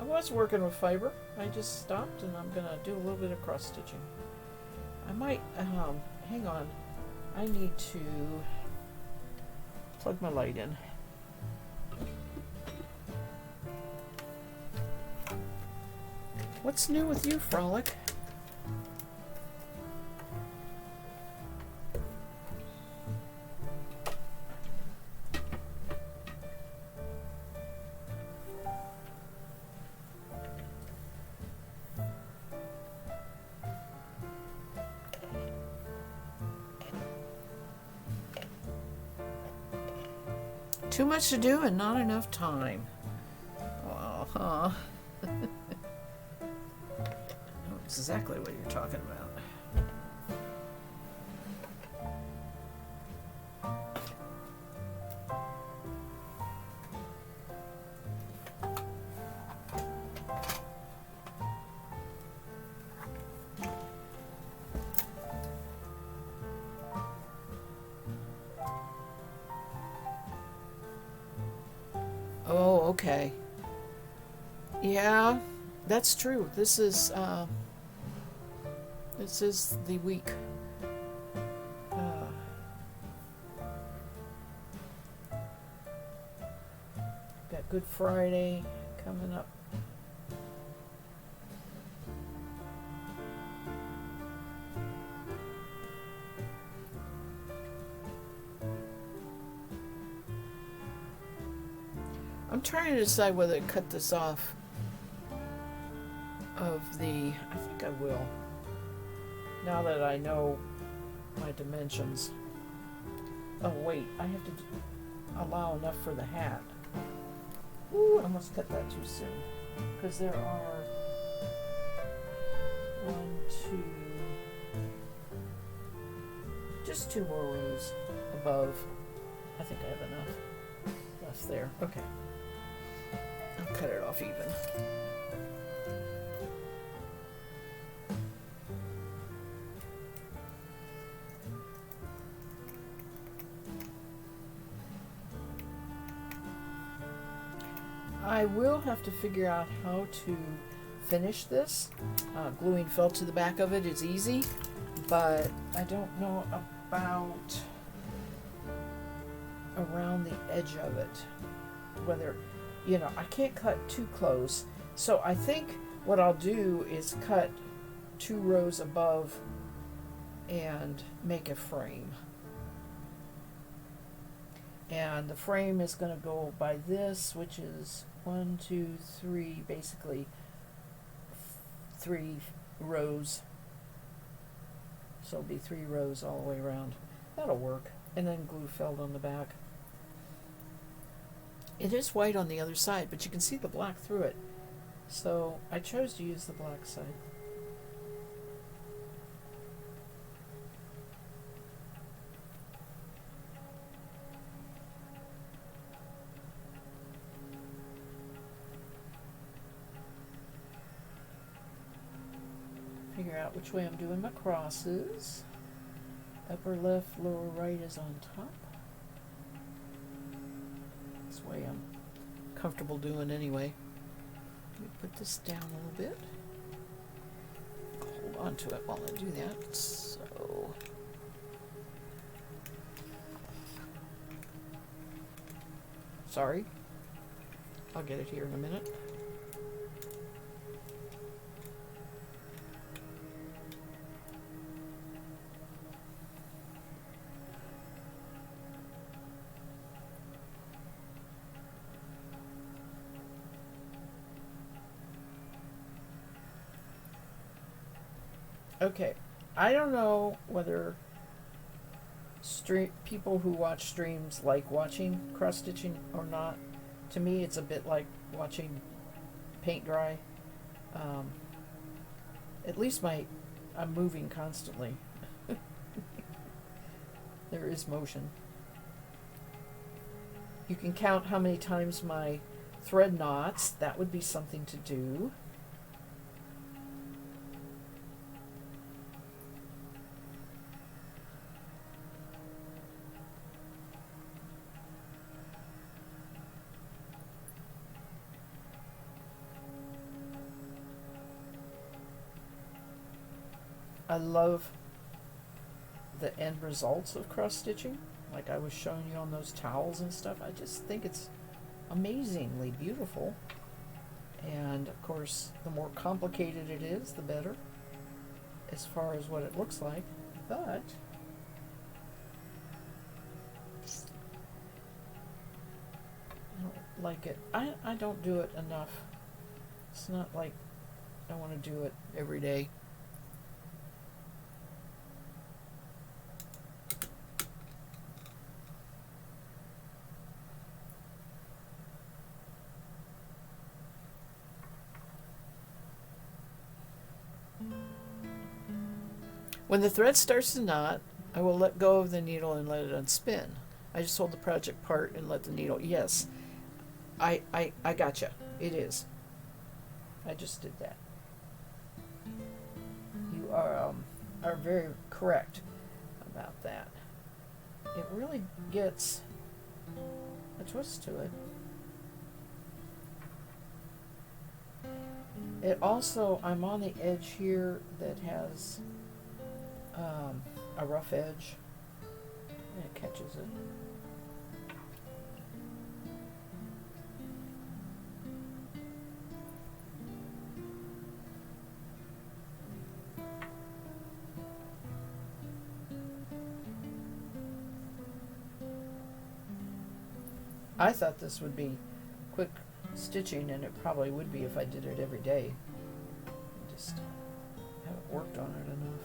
I was working with fiber. I just stopped and I'm gonna do a little bit of cross stitching. I might, hang on. I need to plug my light in. What's new with you, Frolic? Too much to do and not enough time. Oh, huh. I know exactly what you're talking about. Oh, okay. Yeah, that's true. This is the week. Got Good Friday coming up. I'm trying to decide whether to cut this off of the, I think I will, now that I know my dimensions. Oh wait, I have to allow enough for the hat. Ooh, I almost cut that too soon. Because there are 1, 2, just 2 more rows above. I think I have enough left there. Okay. I'll cut it off even. I will have to figure out how to finish this. Gluing felt to the back of it is easy, but I don't know about around the edge of it. Whether, I can't cut too close. So I think what I'll do is cut 2 rows above and make a frame. And the frame is going to go by this, which is 1, 2, 3, basically 3 rows. So it'll be 3 rows all the way around. That'll work. And then glue felt on the back. It is white on the other side, but you can see the black through it. So I chose to use the black side. Figure out which way I'm doing my crosses. Upper left, lower right is on top. This way I'm comfortable doing anyway. Let me put this down a little bit. Hold on to it while I do that. So, sorry. I'll get it here in a minute. Okay, I don't know whether people who watch streams like watching cross stitching or not. To me, it's a bit like watching paint dry. At least I'm moving constantly. There is motion. You can count how many times my thread knots. That would be something to do. I love the end results of cross stitching, like I was showing you on those towels and stuff. I just think it's amazingly beautiful, and of course the more complicated it is, the better as far as what it looks like. But I don't like it. I don't do it enough. It's not like I want to do it every day. When the thread starts to knot, I will let go of the needle and let it unspin. I just hold the project part and let the needle. Yes, I gotcha. It is. I just did that. You are very correct about that. It really gets a twist to it. It also, I'm on the edge here that has a rough edge, and it catches it. I thought this would be quick stitching, and it probably would be if I did it every day. I just haven't worked on it enough.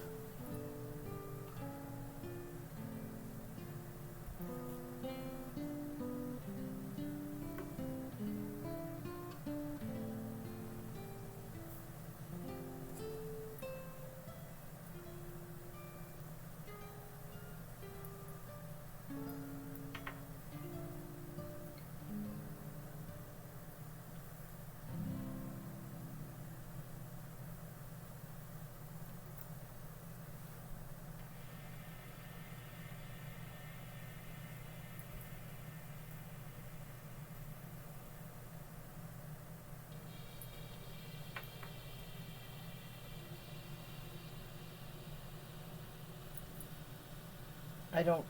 I don't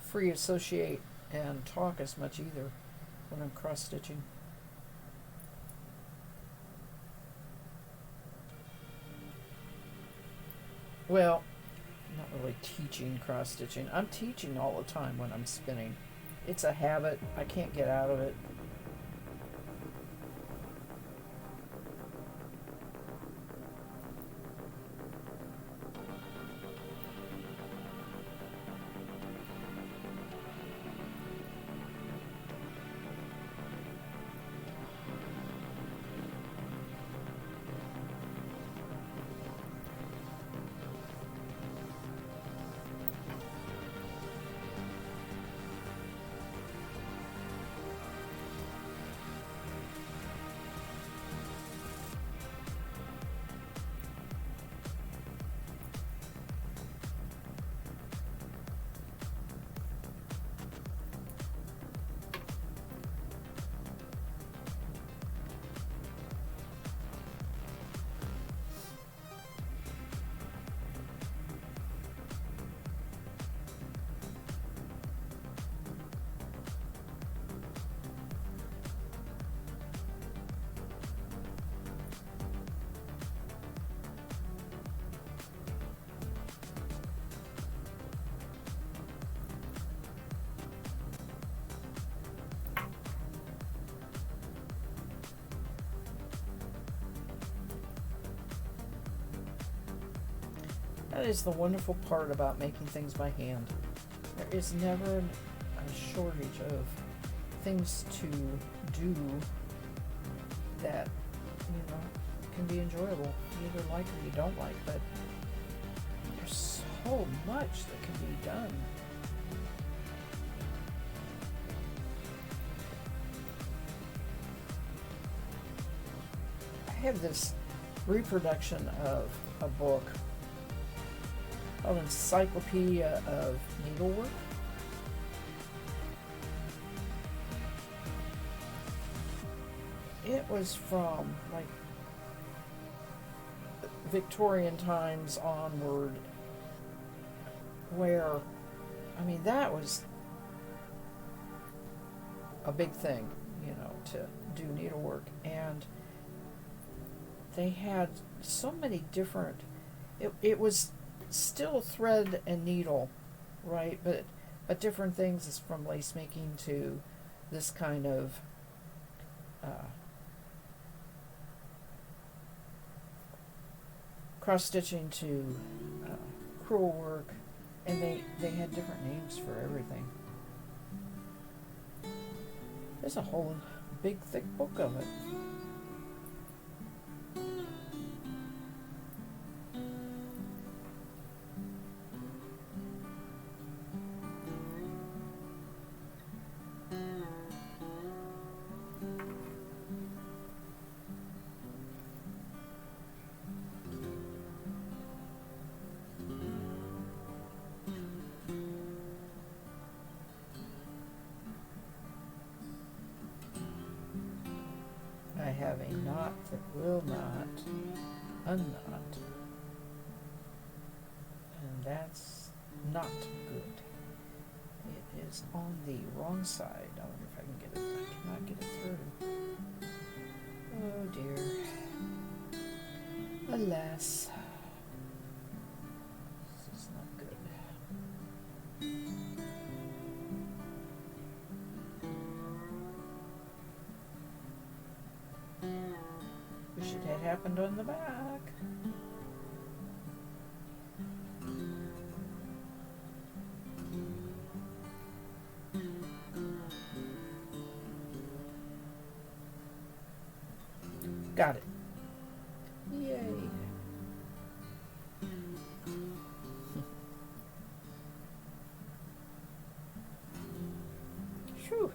free associate and talk as much either when I'm cross stitching. Well, I'm not really teaching cross stitching. I'm teaching all the time when I'm spinning. It's a habit. I can't get out of it. That is the wonderful part about making things by hand. There is never a shortage of things to do that, can be enjoyable. You either like or you don't like, but there's so much that can be done. I have this reproduction of a book called Encyclopedia of Needlework. It was from like Victorian times onward, where, that was a big thing, to do needlework. And they had so many different, it was still thread and needle, right? But different things, from lace making to this kind of cross stitching to crewel work, and they had different names for everything. There's a whole big thick book of it. I have a knot that will not unknot, and that's not good. It is on the wrong side. I wonder if I can get it. I cannot get it through. Oh dear. Alas. This is not good. Wish it had happened on the back. Got it. Yay. Phew.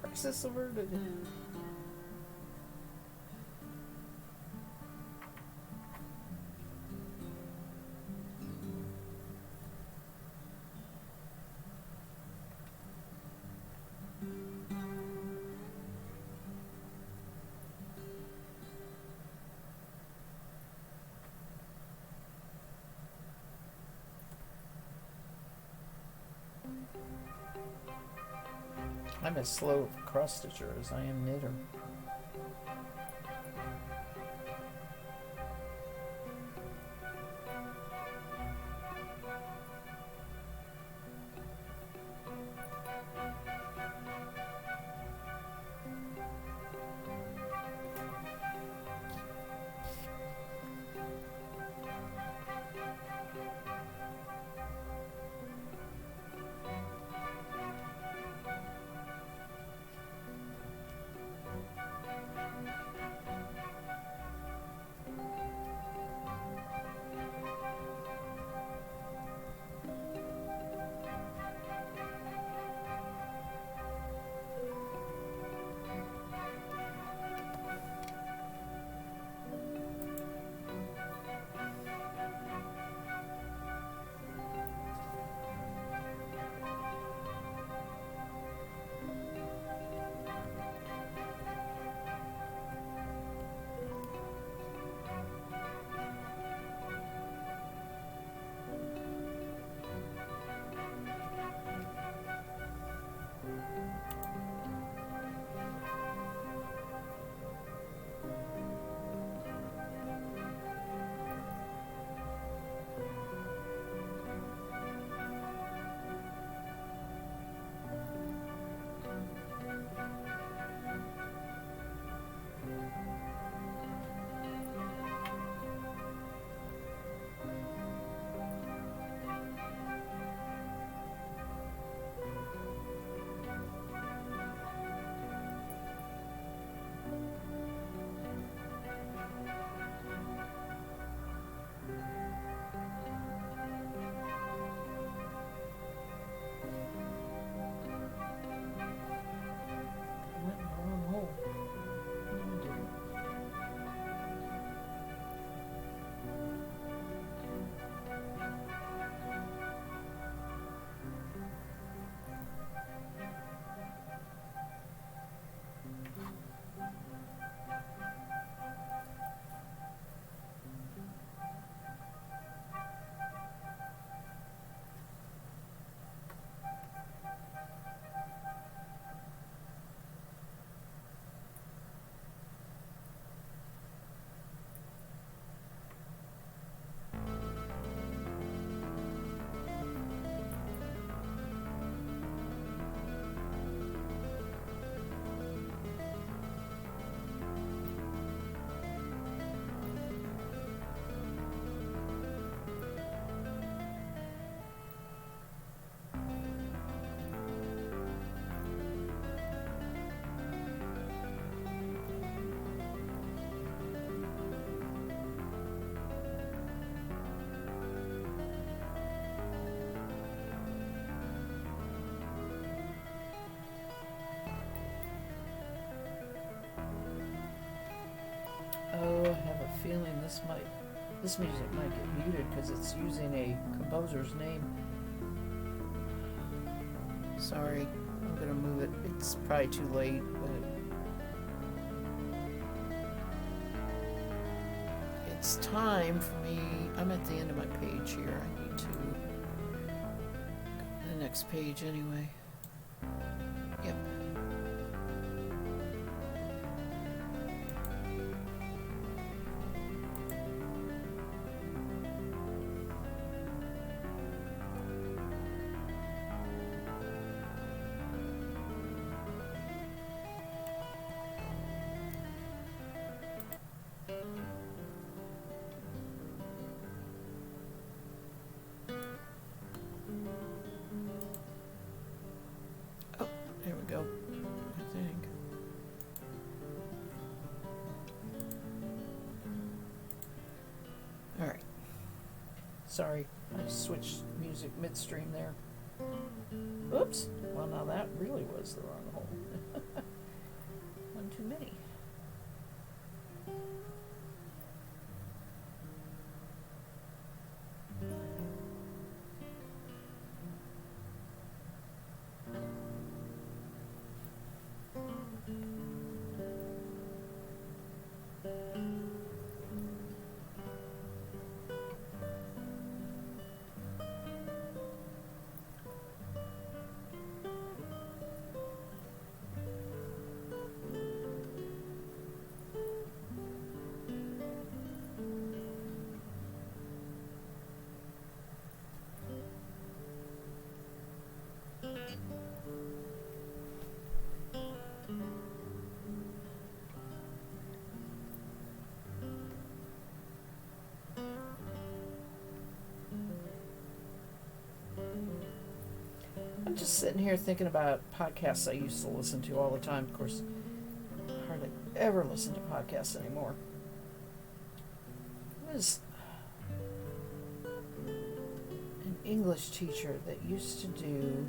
Crisis averted. I'm as slow cross stitcher as I am knitter. this music might get muted because it's using a composer's name. Sorry, I'm gonna move it. It's probably too late, but it's time for me. I'm at the end of my page here. I need to go to the next page anyway. Yep. There we go, I think. Alright. Sorry, I switched music midstream there. Oops. Well, now that really was the wrong hole. One too many. I'm just sitting here thinking about podcasts I used to listen to all the time. Of course, I hardly ever listen to podcasts anymore. There was an English teacher that used to do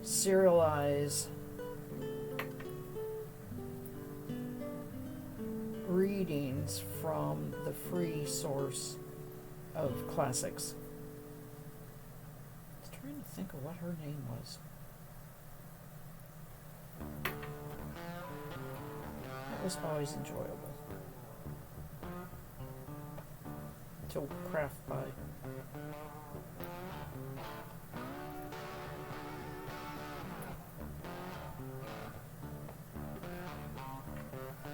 serialize readings from the free source of classics. Trying to think of what her name was. That was always enjoyable. Until Craft by.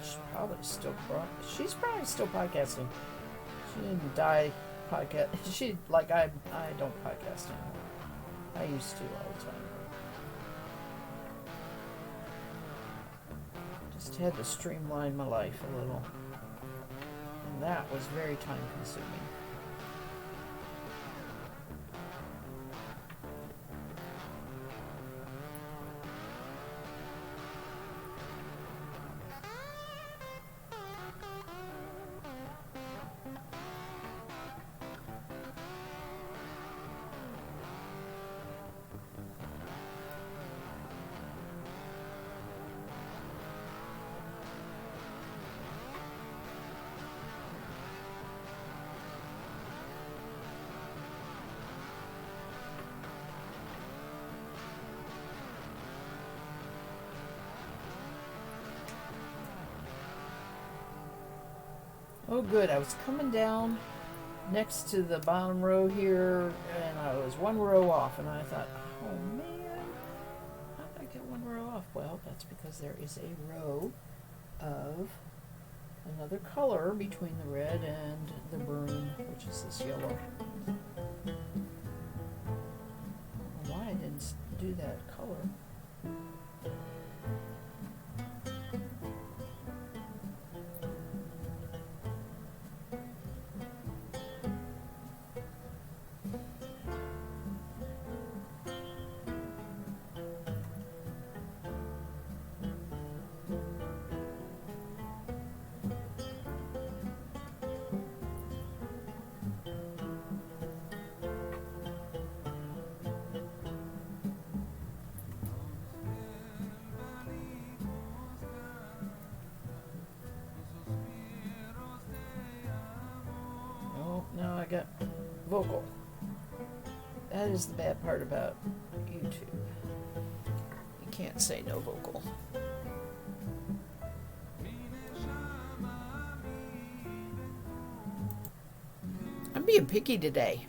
She's probably still podcasting. She didn't die podcast. I don't podcast anymore. I used to all the time. Just had to streamline my life a little. And that was very time consuming. Oh good, I was coming down next to the bottom row here and I was one row off and I thought, oh man, how did I get one row off? Well, that's because there is a row of another color between the red and the maroon, which is this yellow. I don't know why I didn't do that color. vocal. That is the bad part about YouTube. You can't say no vocal. I'm being picky today.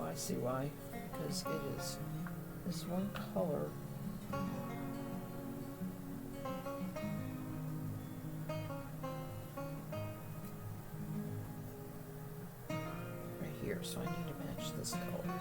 I see why, because it is this one color. Right here, so I need to match this color.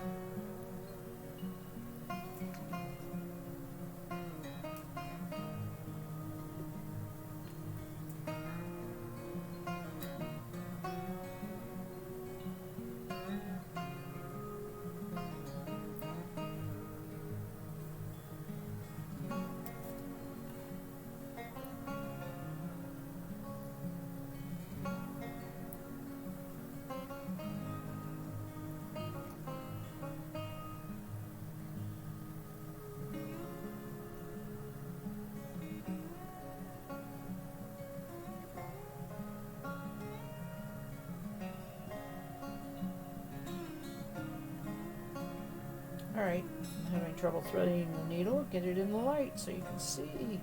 Alright, I'm having trouble threading the needle. Get it in the light so you can see.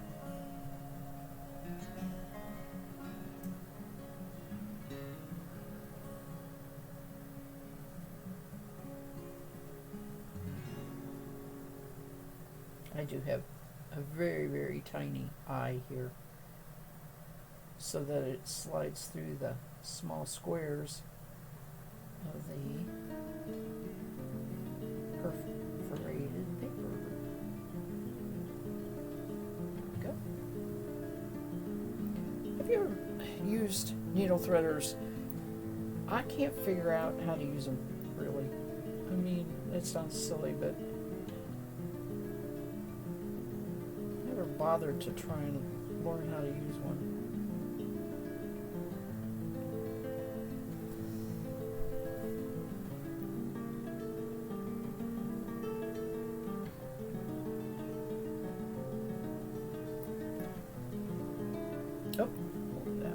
I do have a very, very tiny eye here so that it slides through the small squares of the perforated paper. There we go. Have you ever used needle threaders? I can't figure out how to use them, really. I mean, it sounds silly, but I never bothered to try and learn how to use one. Oh, hold it out.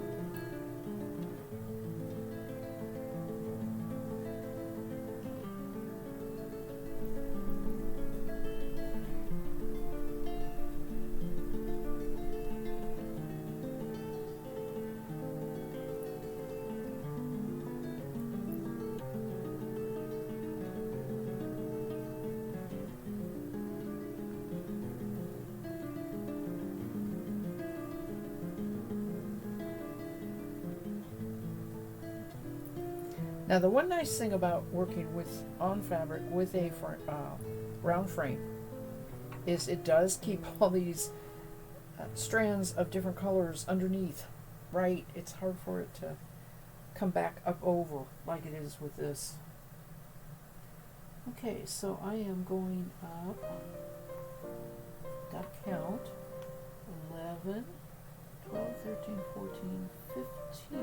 Now, the one nice thing about working on fabric with a round frame is it does keep all these strands of different colors underneath, right? It's hard for it to come back up over like it is with this. Okay, so I am going up, got to count, 11, 12, 13, 14, 15.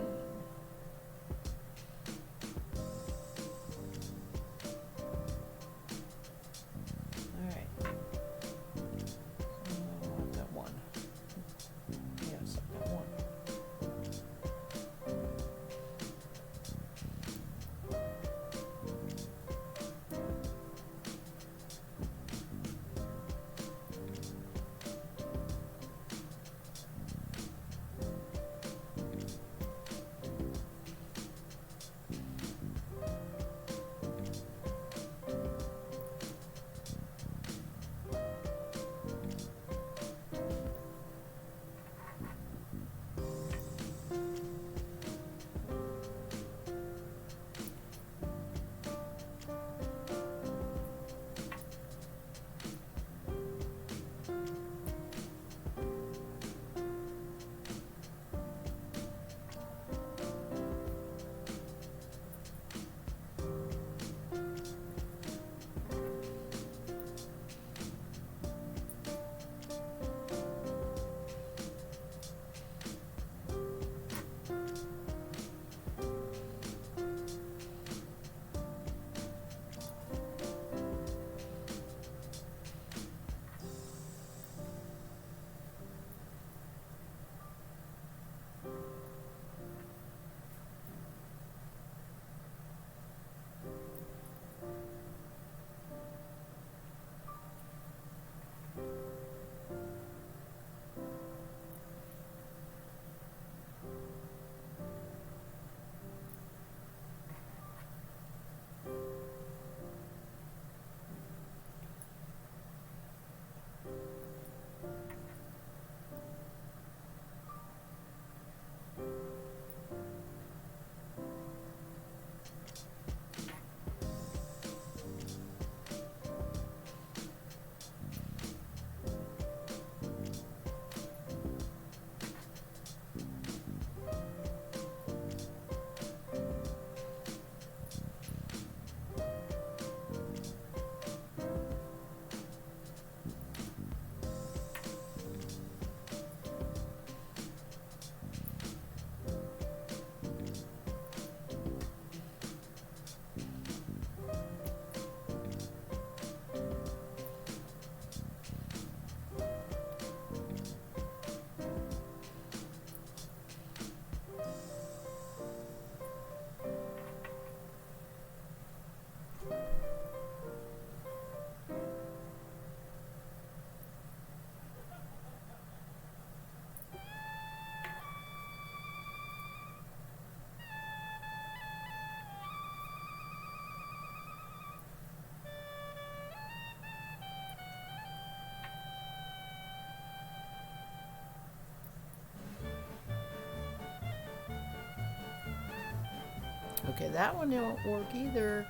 Okay, that one won't work either.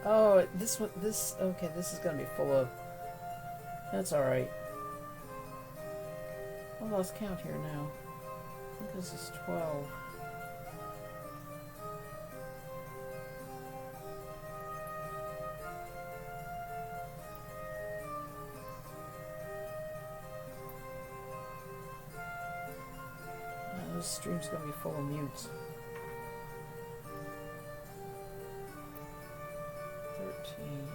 Oh, this one, okay, this is gonna be full of, that's alright. I lost count here now. I think this is 12. This stream's gonna be full of mutes. 13.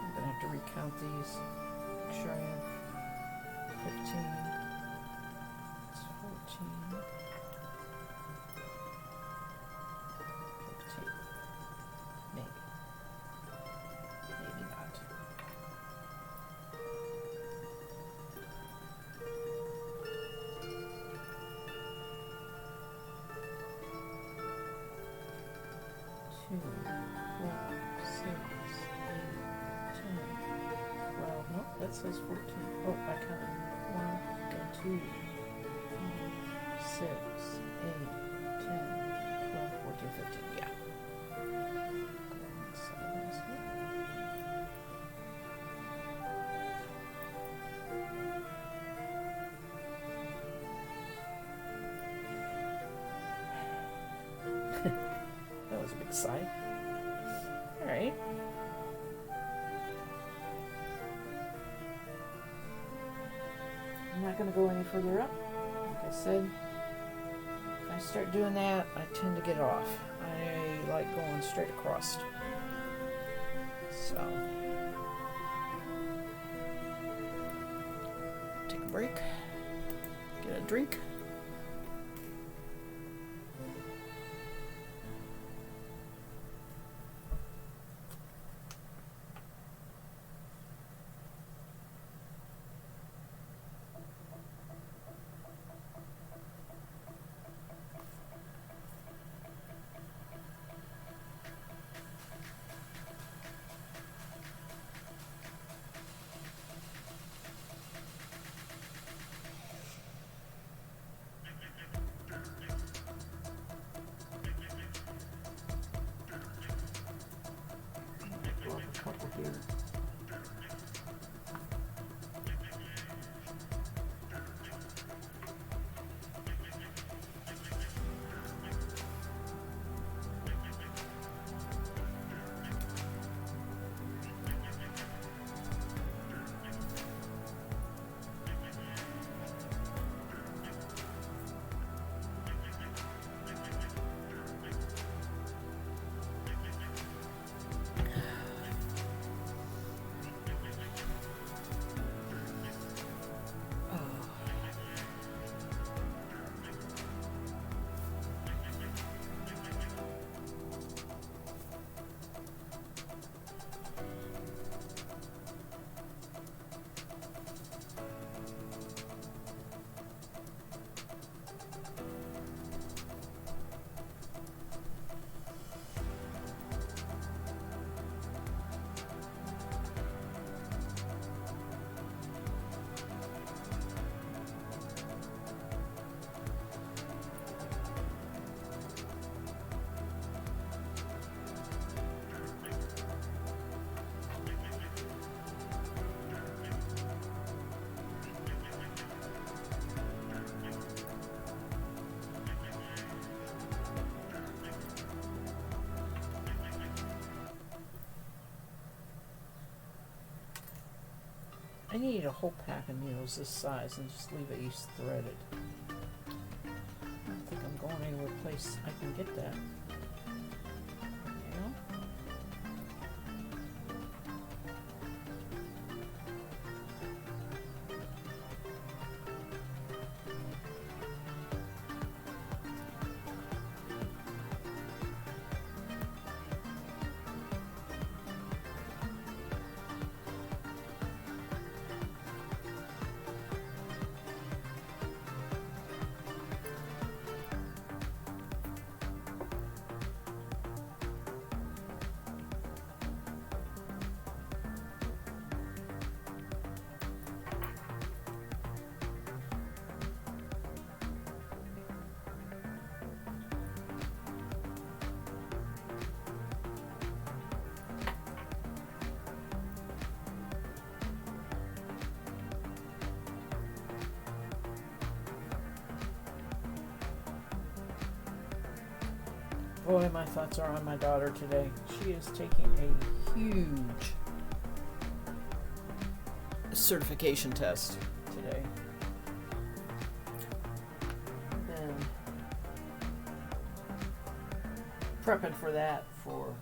I'm gonna have to recount these. Make sure I have 15. It's 14. 15. Maybe. Maybe not. Two, 4, 6, 8, 10, 12. No, that says 14. Oh, I counted 1, 2, 4, 6, 8, 10, 12, 14, 15. Yeah. That was a big sigh. Alright. I'm not going to go any further up. Like I said, if I start doing that, I tend to get off. I like going straight across. So, take a break, get a drink. Here. I need a whole pack of needles this size and just leave it each threaded. I don't think I'm going anywhere place I can get that. Boy, my thoughts are on my daughter today. She is taking a huge certification test today. And prepping for that for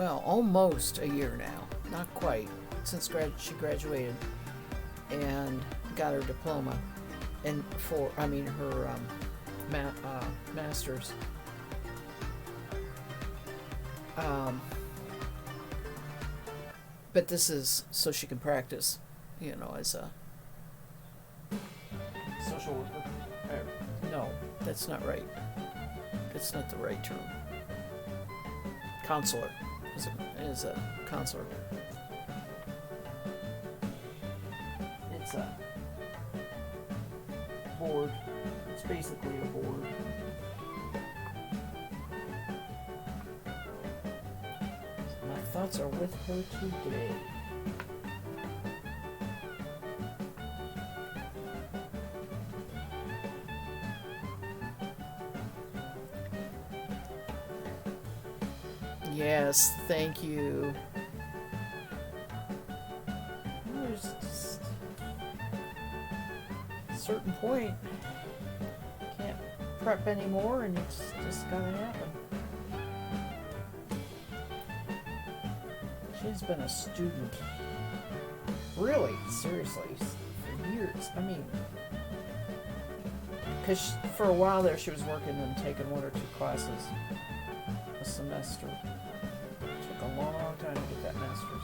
almost a year now. Not quite, since she graduated and got her diploma, and her master's. But this is so she can practice, as a social worker. No, that's not right. That's not the right term. Counselor. Is a counselor. It's a board. It's basically a board. My thoughts are with her today. Yes, thank you. There's just a certain point. Can't prep anymore, and it's just gotta happen. She's been a student, really, seriously, for years. Because for a while there she was working and taking 1 or 2 classes a semester. It took a long time to get that master's.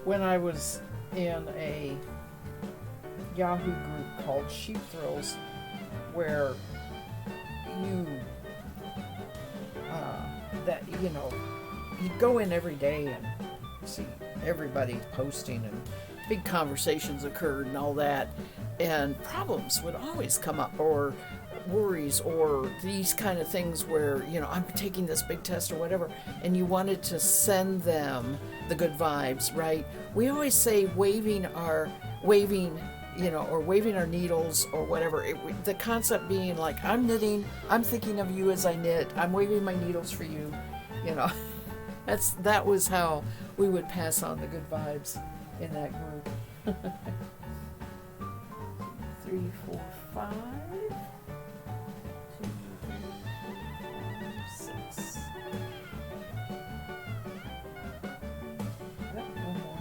When I was in a Yahoo group called Sheep Thrills, where you'd go in every day and see everybody posting, and big conversations occurred and all that, and problems would always come up, or worries, or these kind of things where, I'm taking this big test or whatever, and you wanted to send them the good vibes, right? We always say waving our needles or whatever. The concept being like, I'm knitting, I'm thinking of you as I knit, I'm waving my needles for you, That was how we would pass on the good vibes in that group. 3, 4, 5. 6. Yep, one more.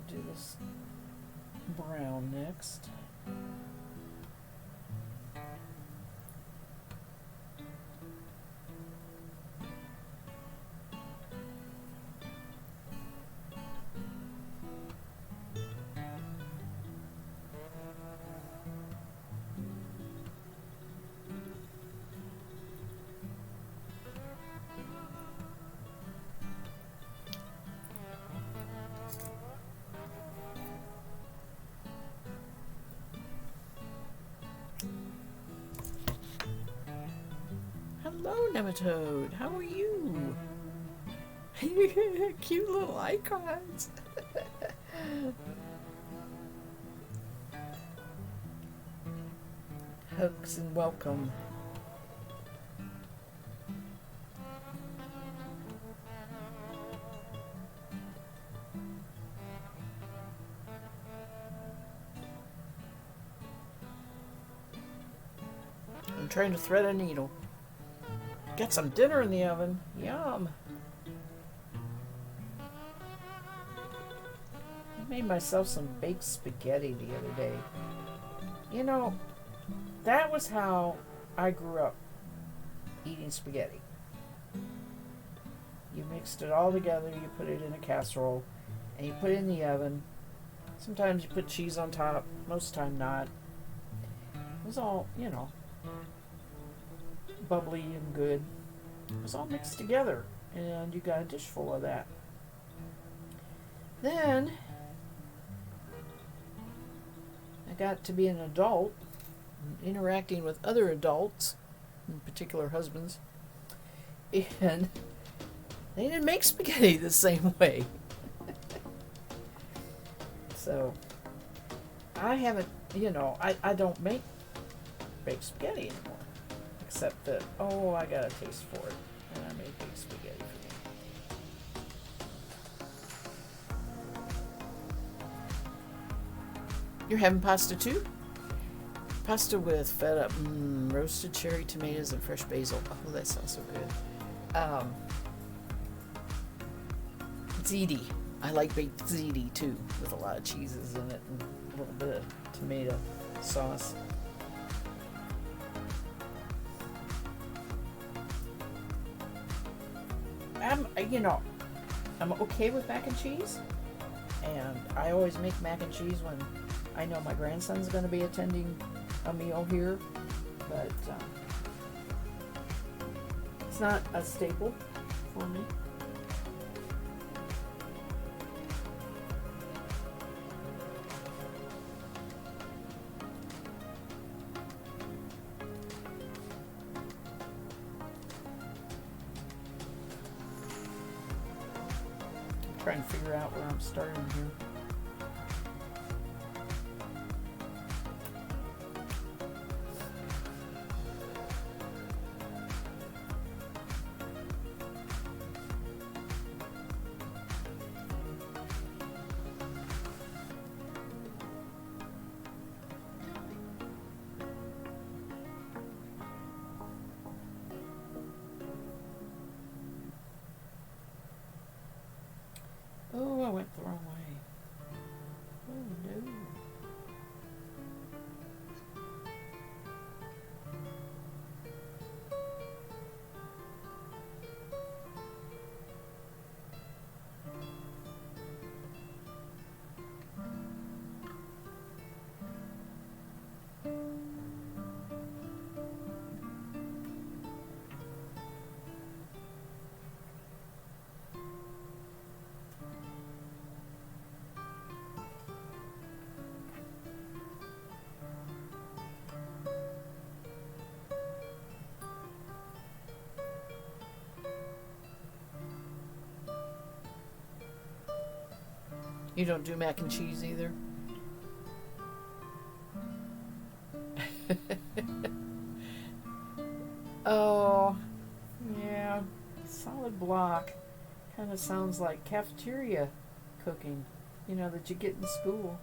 Do this brown next. Hello, Nematode. How are you? Cute little icons. Hugs and welcome. I'm trying to thread a needle. Got some dinner in the oven. Yum. I made myself some baked spaghetti the other day. You know, that was how I grew up eating spaghetti. You mixed it all together, you put it in a casserole, and you put it in the oven. Sometimes you put cheese on top, most of the time not. It was all, bubbly and good. It was all mixed together, and you got a dish full of that. Then I got to be an adult, interacting with other adults, in particular husbands, and they didn't make spaghetti the same way. So I haven't, I don't make baked spaghetti anymore. Except that, I got a taste for it, and I made baked spaghetti for me. You're having pasta too? Pasta with fed up roasted cherry tomatoes and fresh basil. Oh, that sounds so good. Ziti. I like baked ziti too, with a lot of cheeses in it and a little bit of tomato sauce. I'm okay with mac and cheese, and I always make mac and cheese when I know my grandson's going to be attending a meal here, but it's not a staple for me. Trying to figure out where I'm starting here. Oh, I went the wrong way. Oh no. You don't do mac and cheese either? Oh, yeah. Solid block. Kind of sounds like cafeteria cooking, that you get in school.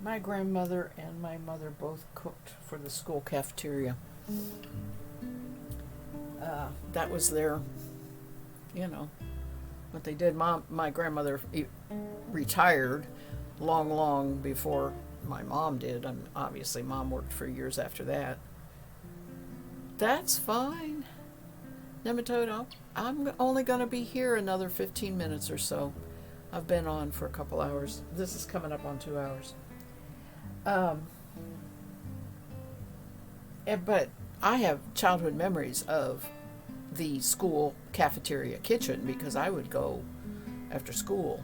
my grandmother and my mother both cooked for the school cafeteria. That was their, you know, what they did. My grandmother retired long before my mom did. And obviously, mom worked for years after that. That's fine. Nematodo, I'm only going to be here another 15 minutes or so. I've been on for a couple hours. This is coming up on 2 hours. But I have childhood memories of the school cafeteria kitchen because I would go after school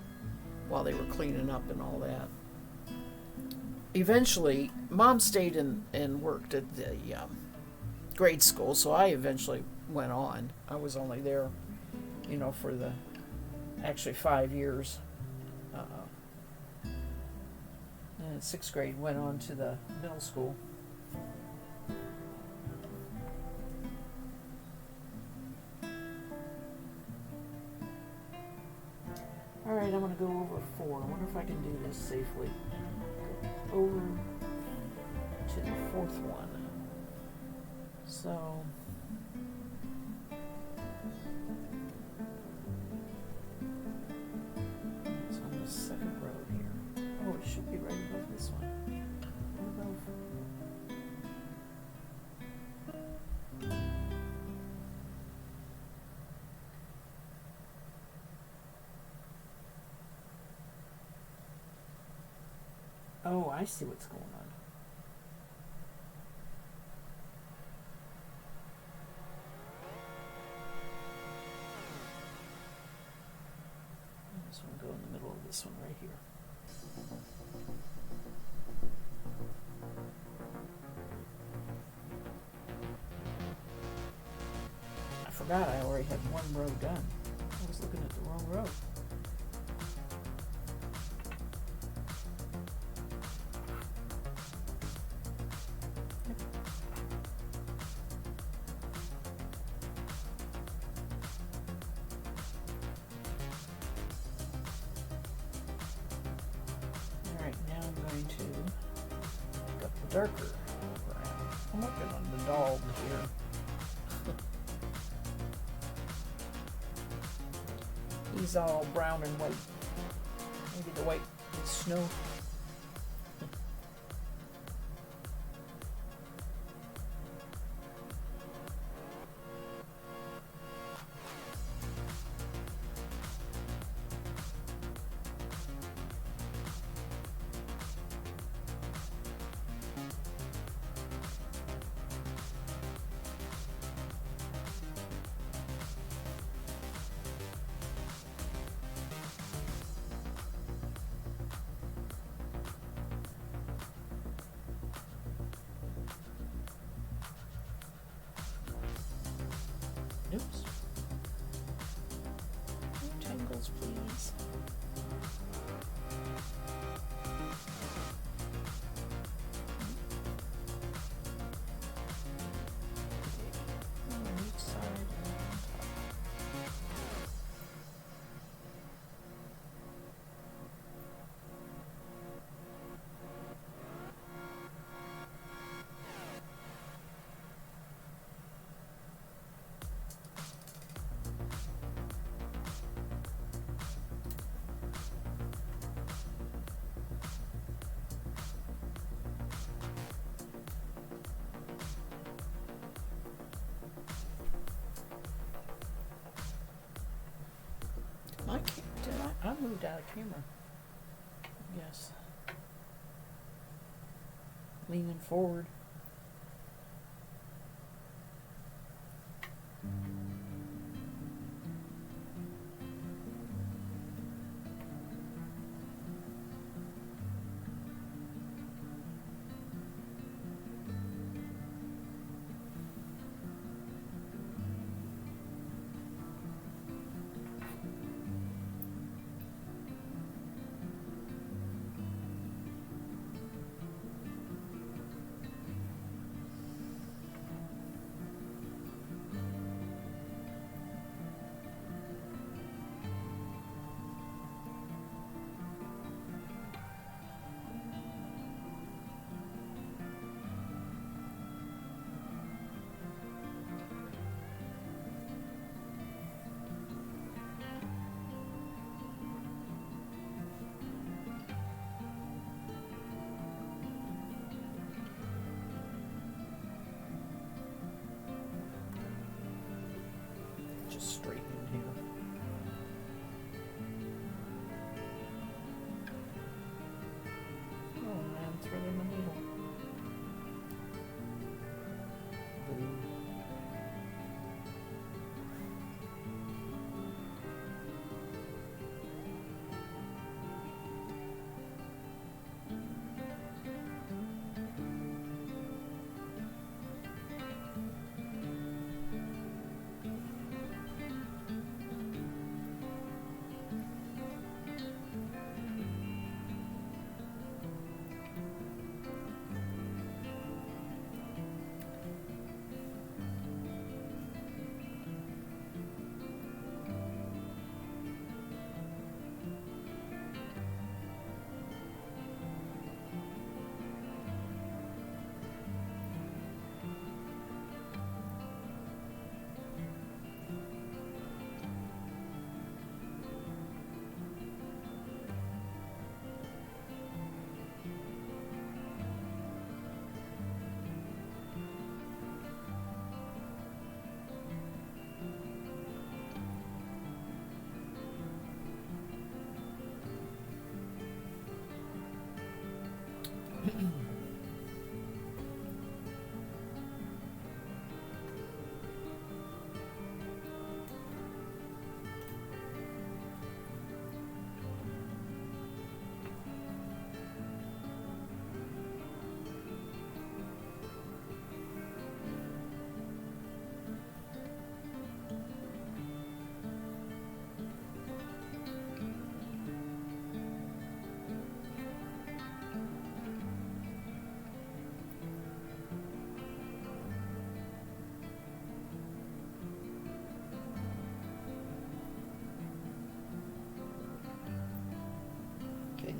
while they were cleaning up and all that. Eventually, Mom stayed and worked at the grade school, so I eventually went on. I was only there, for the actually 5 years. And in 6th grade, went on to the middle school. All right, I'm going to go over 4. I wonder if I can do this safely. Over to the 4th one. So, it's on the 2nd road here. Oh, it should be right above this one. Oh, I see what's going on. This one go in the middle of this one right here. I forgot I already had one row done. I was looking at the wrong row. Darker brown. I'm working on the dog here. He's all brown and white. Maybe the white is snow. Oops. No tangles, please. On each side and on top. I moved out of camera. Yes. Leaning forward.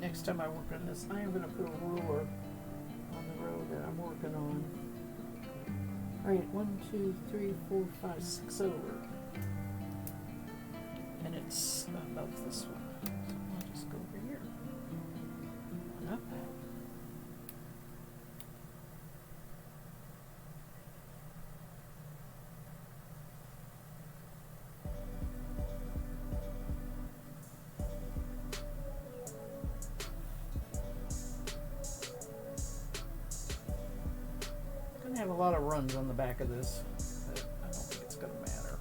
next time I work on this, I am going to put a ruler on the row that I'm working on. Alright, 1, 2, 3, 4, 5, 6 over. And it's above this one. So I'll just go over here. Not bad. Have a lot of runs on the back of this, but I don't think it's going to matter.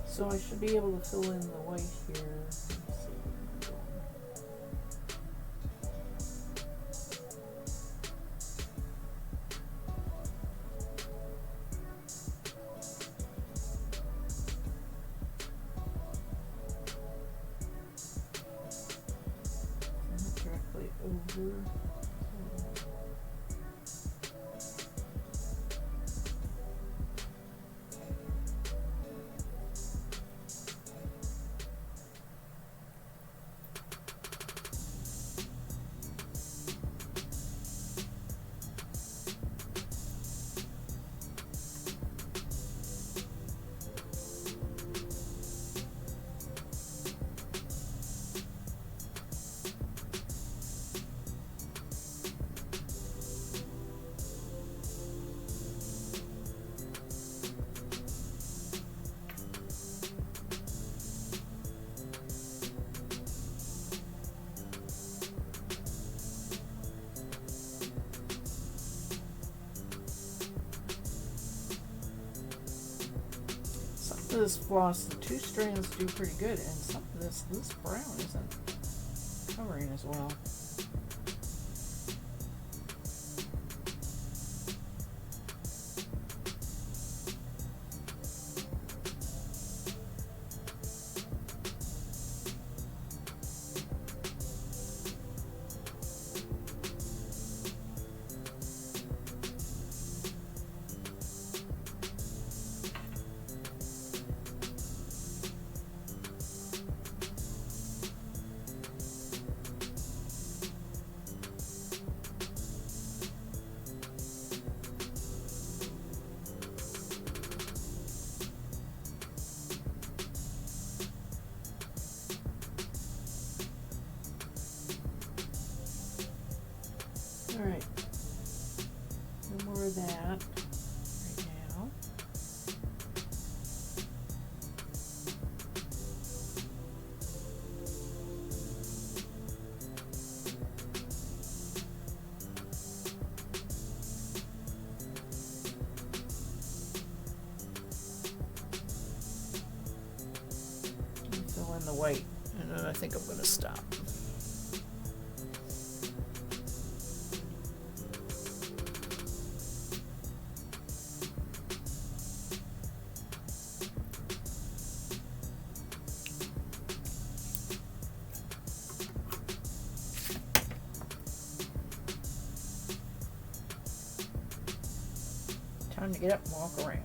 So I should be able to fill in the white here. Let's see where I'm going. Not directly over. This floss, the two strands do pretty good, and some of this brown isn't covering as well. Alright. No more of that right now. Fill in the white. And then I think I'm going to stop. Time to get up and walk around.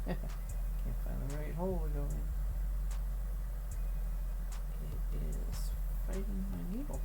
Can't find the right hole to go in. It is fighting my needle.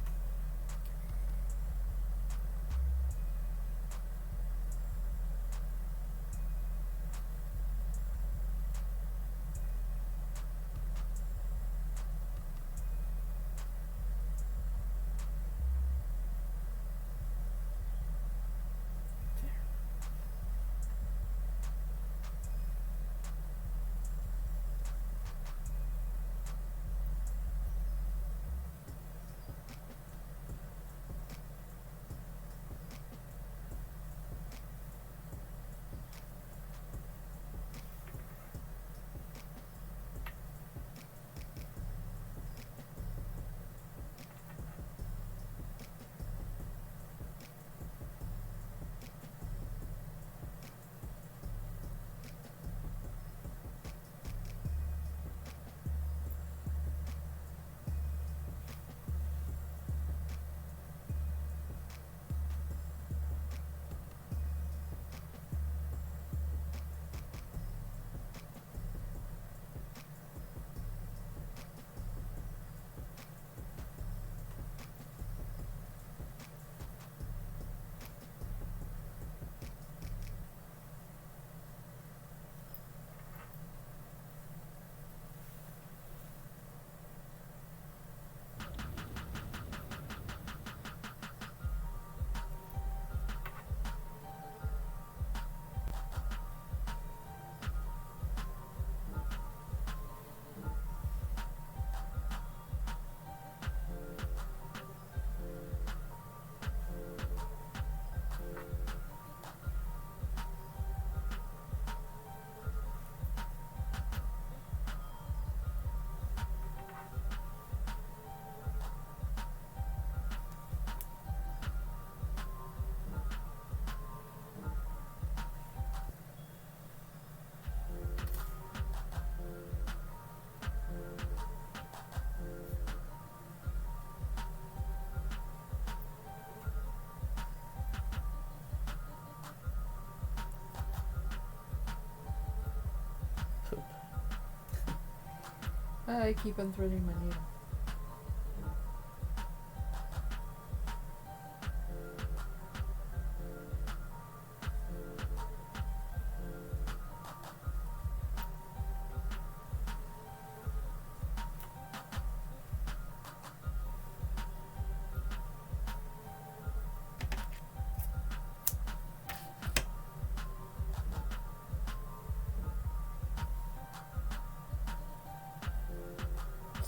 I keep unthreading my needle.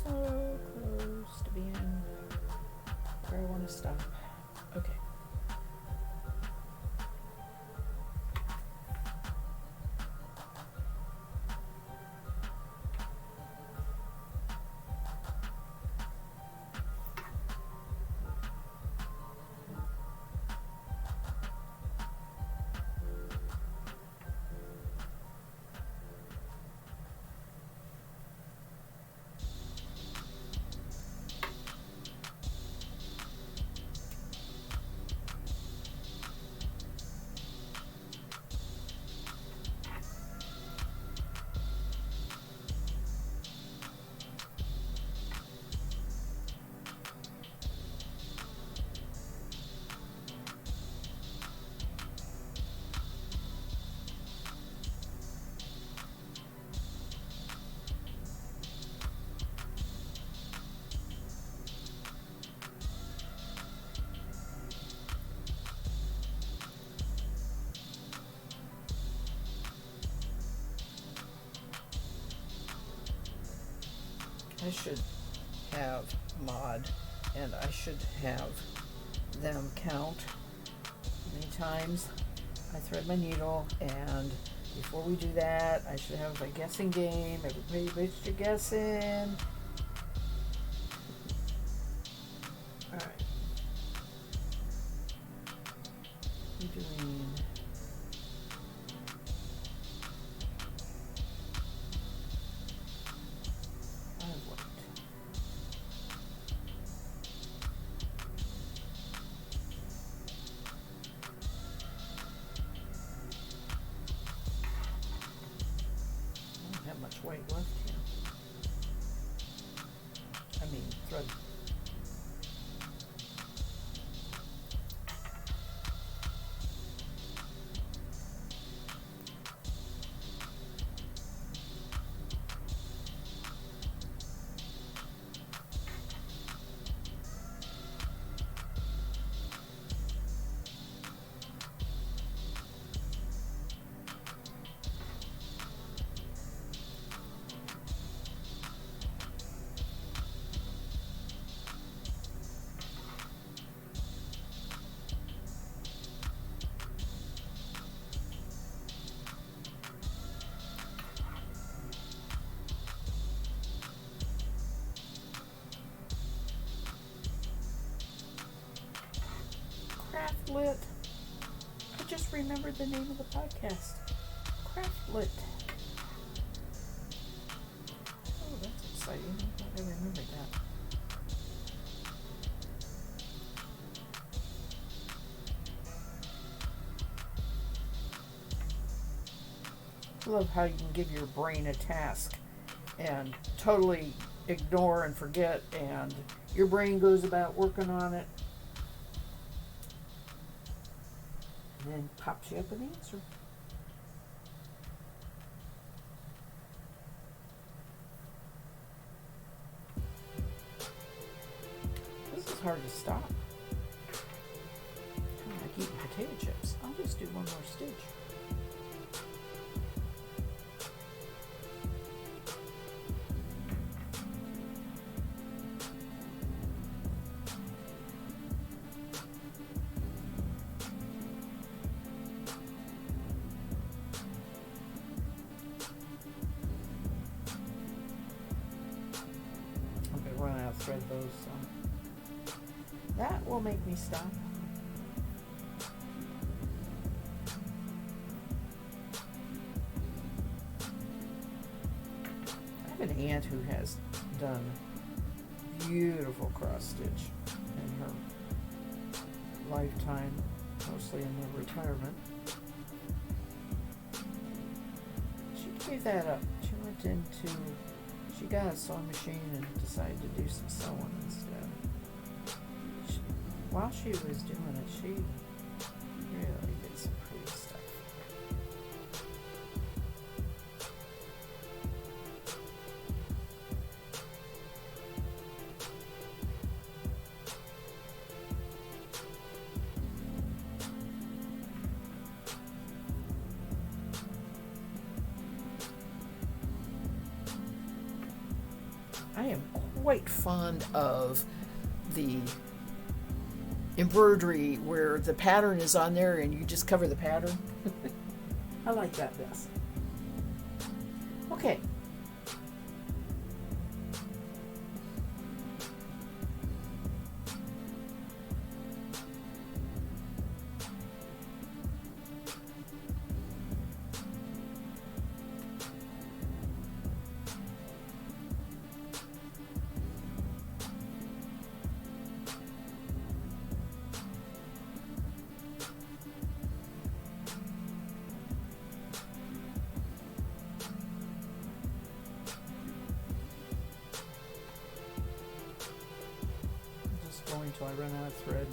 So I should have mod, and I should have them count how many times I thread my needle, and before we do that, I should have a guessing game. Everybody put your guess in. Alright. We're doing what? I don't have much white left here. I mean, thread. Craftlit. I just remembered the name of the podcast. Craftlit. Oh, that's exciting. I thought I remembered that. I love how you can give your brain a task and totally ignore and forget, and your brain goes about working on it and then pops you up an answer. This is hard to stop. Kind of like eating potato chips. I'll just do one more stitch. Run out of thread those, so that will make me stop. I have an aunt who has done beautiful cross stitch in her lifetime, mostly in her retirement. She gave that up. She went into She got a sewing machine and decided to do some sewing instead. While she was doing it, she really did some pretty stuff. I am quite fond of the embroidery where the pattern is on there and you just cover the pattern. I like that best. Okay. Until I run out of thread.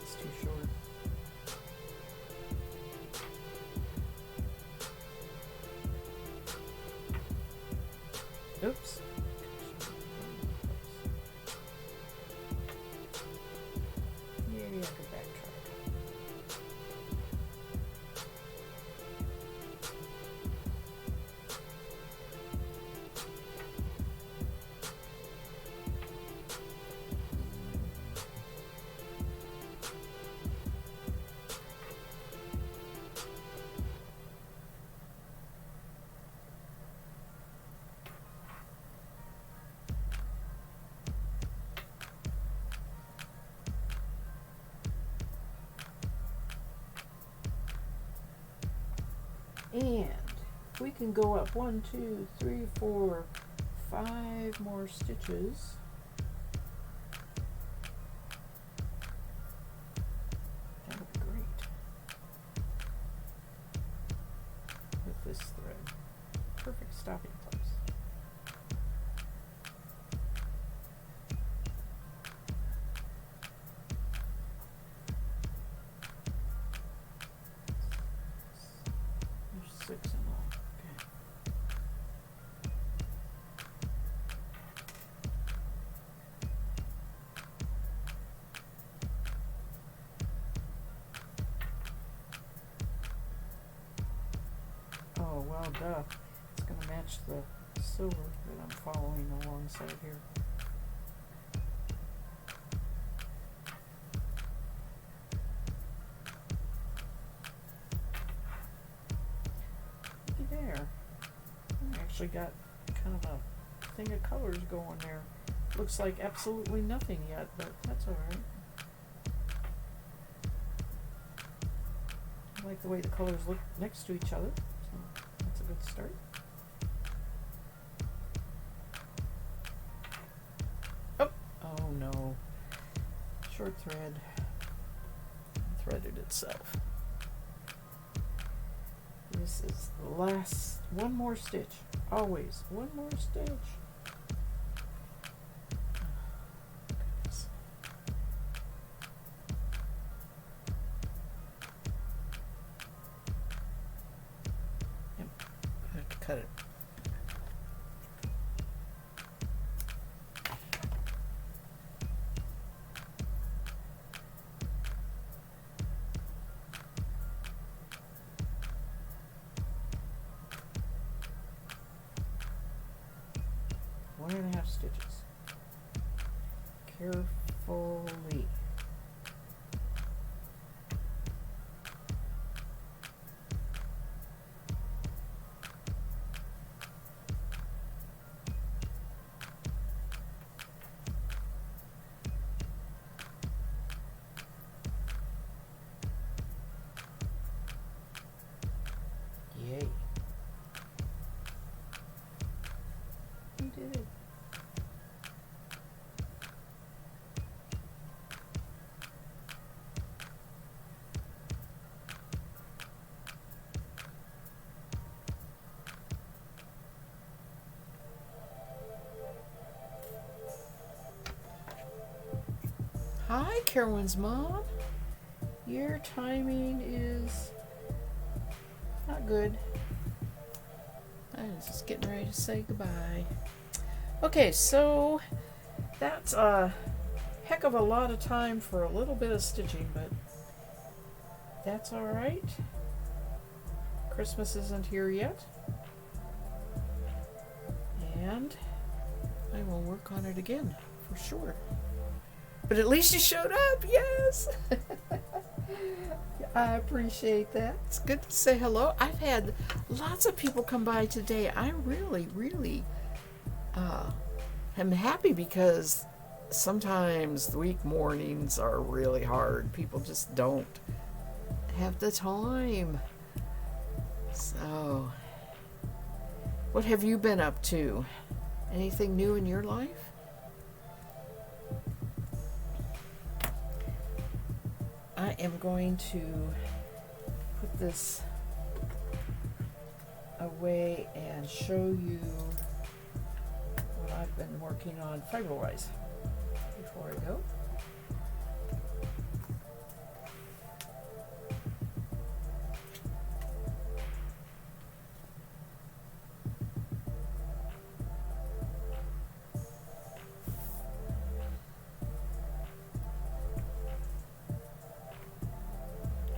It's too short. Oops. Yeah, I could backtrack. And we can go up 1, 2, 3, 4, 5 more stitches. That would be great. With this thread. Perfect stopping place. There's 6 in all. Okay. Oh, well, duh. It's going to match the silver that I'm following alongside here. Looky there. I actually got kind of a thing of colors going there. Looks like absolutely nothing yet, but that's alright. I like the way the colors look next to each other, so that's a good start. Oh no. Short thread. Threaded itself. This is the last, one more stitch. Always, one more stitch. Goodness. Yep, I have to cut it. One and a half stitches. Carefully. Yay. We did it. Hi, Carolyn's mom. Your timing is not good. I was just getting ready to say goodbye. Okay, so that's a heck of a lot of time for a little bit of stitching, but that's all right. Christmas isn't here yet. And I will work on it again, for sure. But at least you showed up, yes! I appreciate that. It's good to say hello. I've had lots of people come by today. I really, really am happy because sometimes the week mornings are really hard. People just don't have the time. So, what have you been up to? Anything new in your life? I am going to put this away and show you what I've been working on fiber-wise before I go.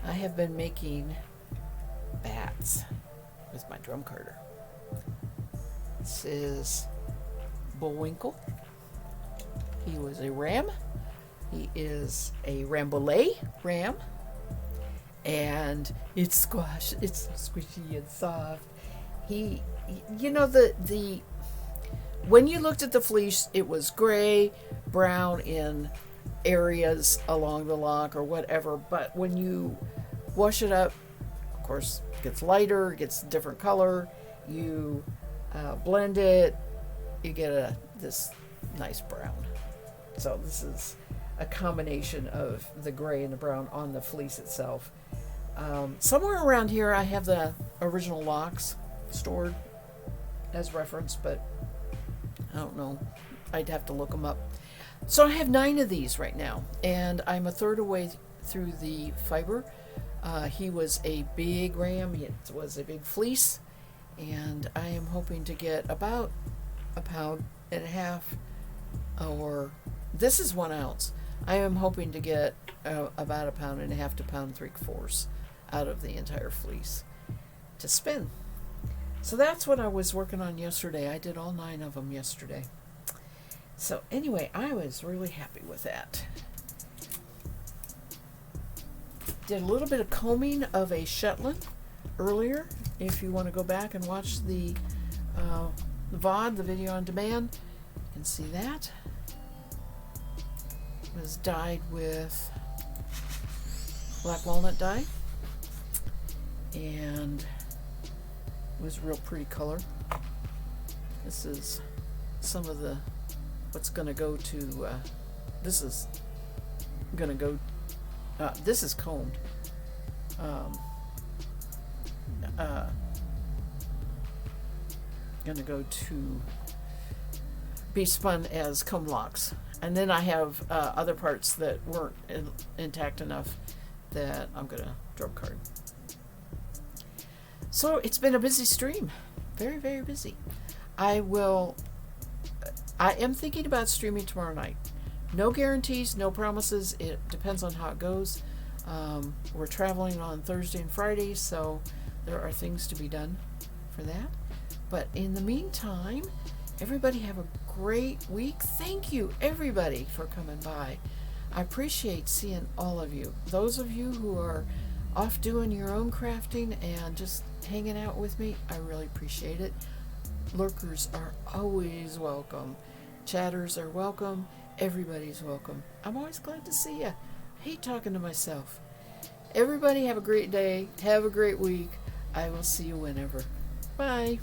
I have been making bats with my drum carder. This is Bullwinkle. He was a ram. He is a Rambouillet ram. And it's squash. It's so squishy and soft. You know, when you looked at the fleece, it was gray, brown in areas along the lock or whatever. But when you wash it up of course, gets lighter, gets a different color. You blend it, you get this nice brown. So this is a combination of the gray and the brown on the fleece itself. Somewhere around here I have the original locks stored as reference, but I don't know. I'd have to look them up. So I have 9 of these right now, and I'm a third away through the fiber. He was a big ram. It was a big fleece, and I am hoping to get about 1.5 pounds, or this is 1 ounce. I am hoping to get about 1.5 pounds to 1.75 pounds out of the entire fleece to spin. So that's what I was working on yesterday. I did all 9 of them yesterday. So anyway, I was really happy with that. Did a little bit of combing of a Shetland earlier. If you want to go back and watch the VOD, the video on demand, you can see that. It was dyed with black walnut dye, and it was a real pretty color. This is some of the what's going to go to. This is going to go. This is combed. Going to go to be spun as comb locks, and then I have other parts that weren't intact enough that I'm going to drum card. So it's been a busy stream, very, very busy. I am thinking about streaming tomorrow night. No guarantees, no promises. It depends on how it goes. We're traveling on Thursday and Friday, so there are things to be done for that. But in the meantime, everybody have a great week. Thank you, everybody, for coming by. I appreciate seeing all of you. Those of you who are off doing your own crafting and just hanging out with me, I really appreciate it. Lurkers are always welcome. Chatters are welcome. Everybody's welcome. I'm always glad to see you. I hate talking to myself. Everybody have a great day. Have a great week. I will see you whenever. Bye.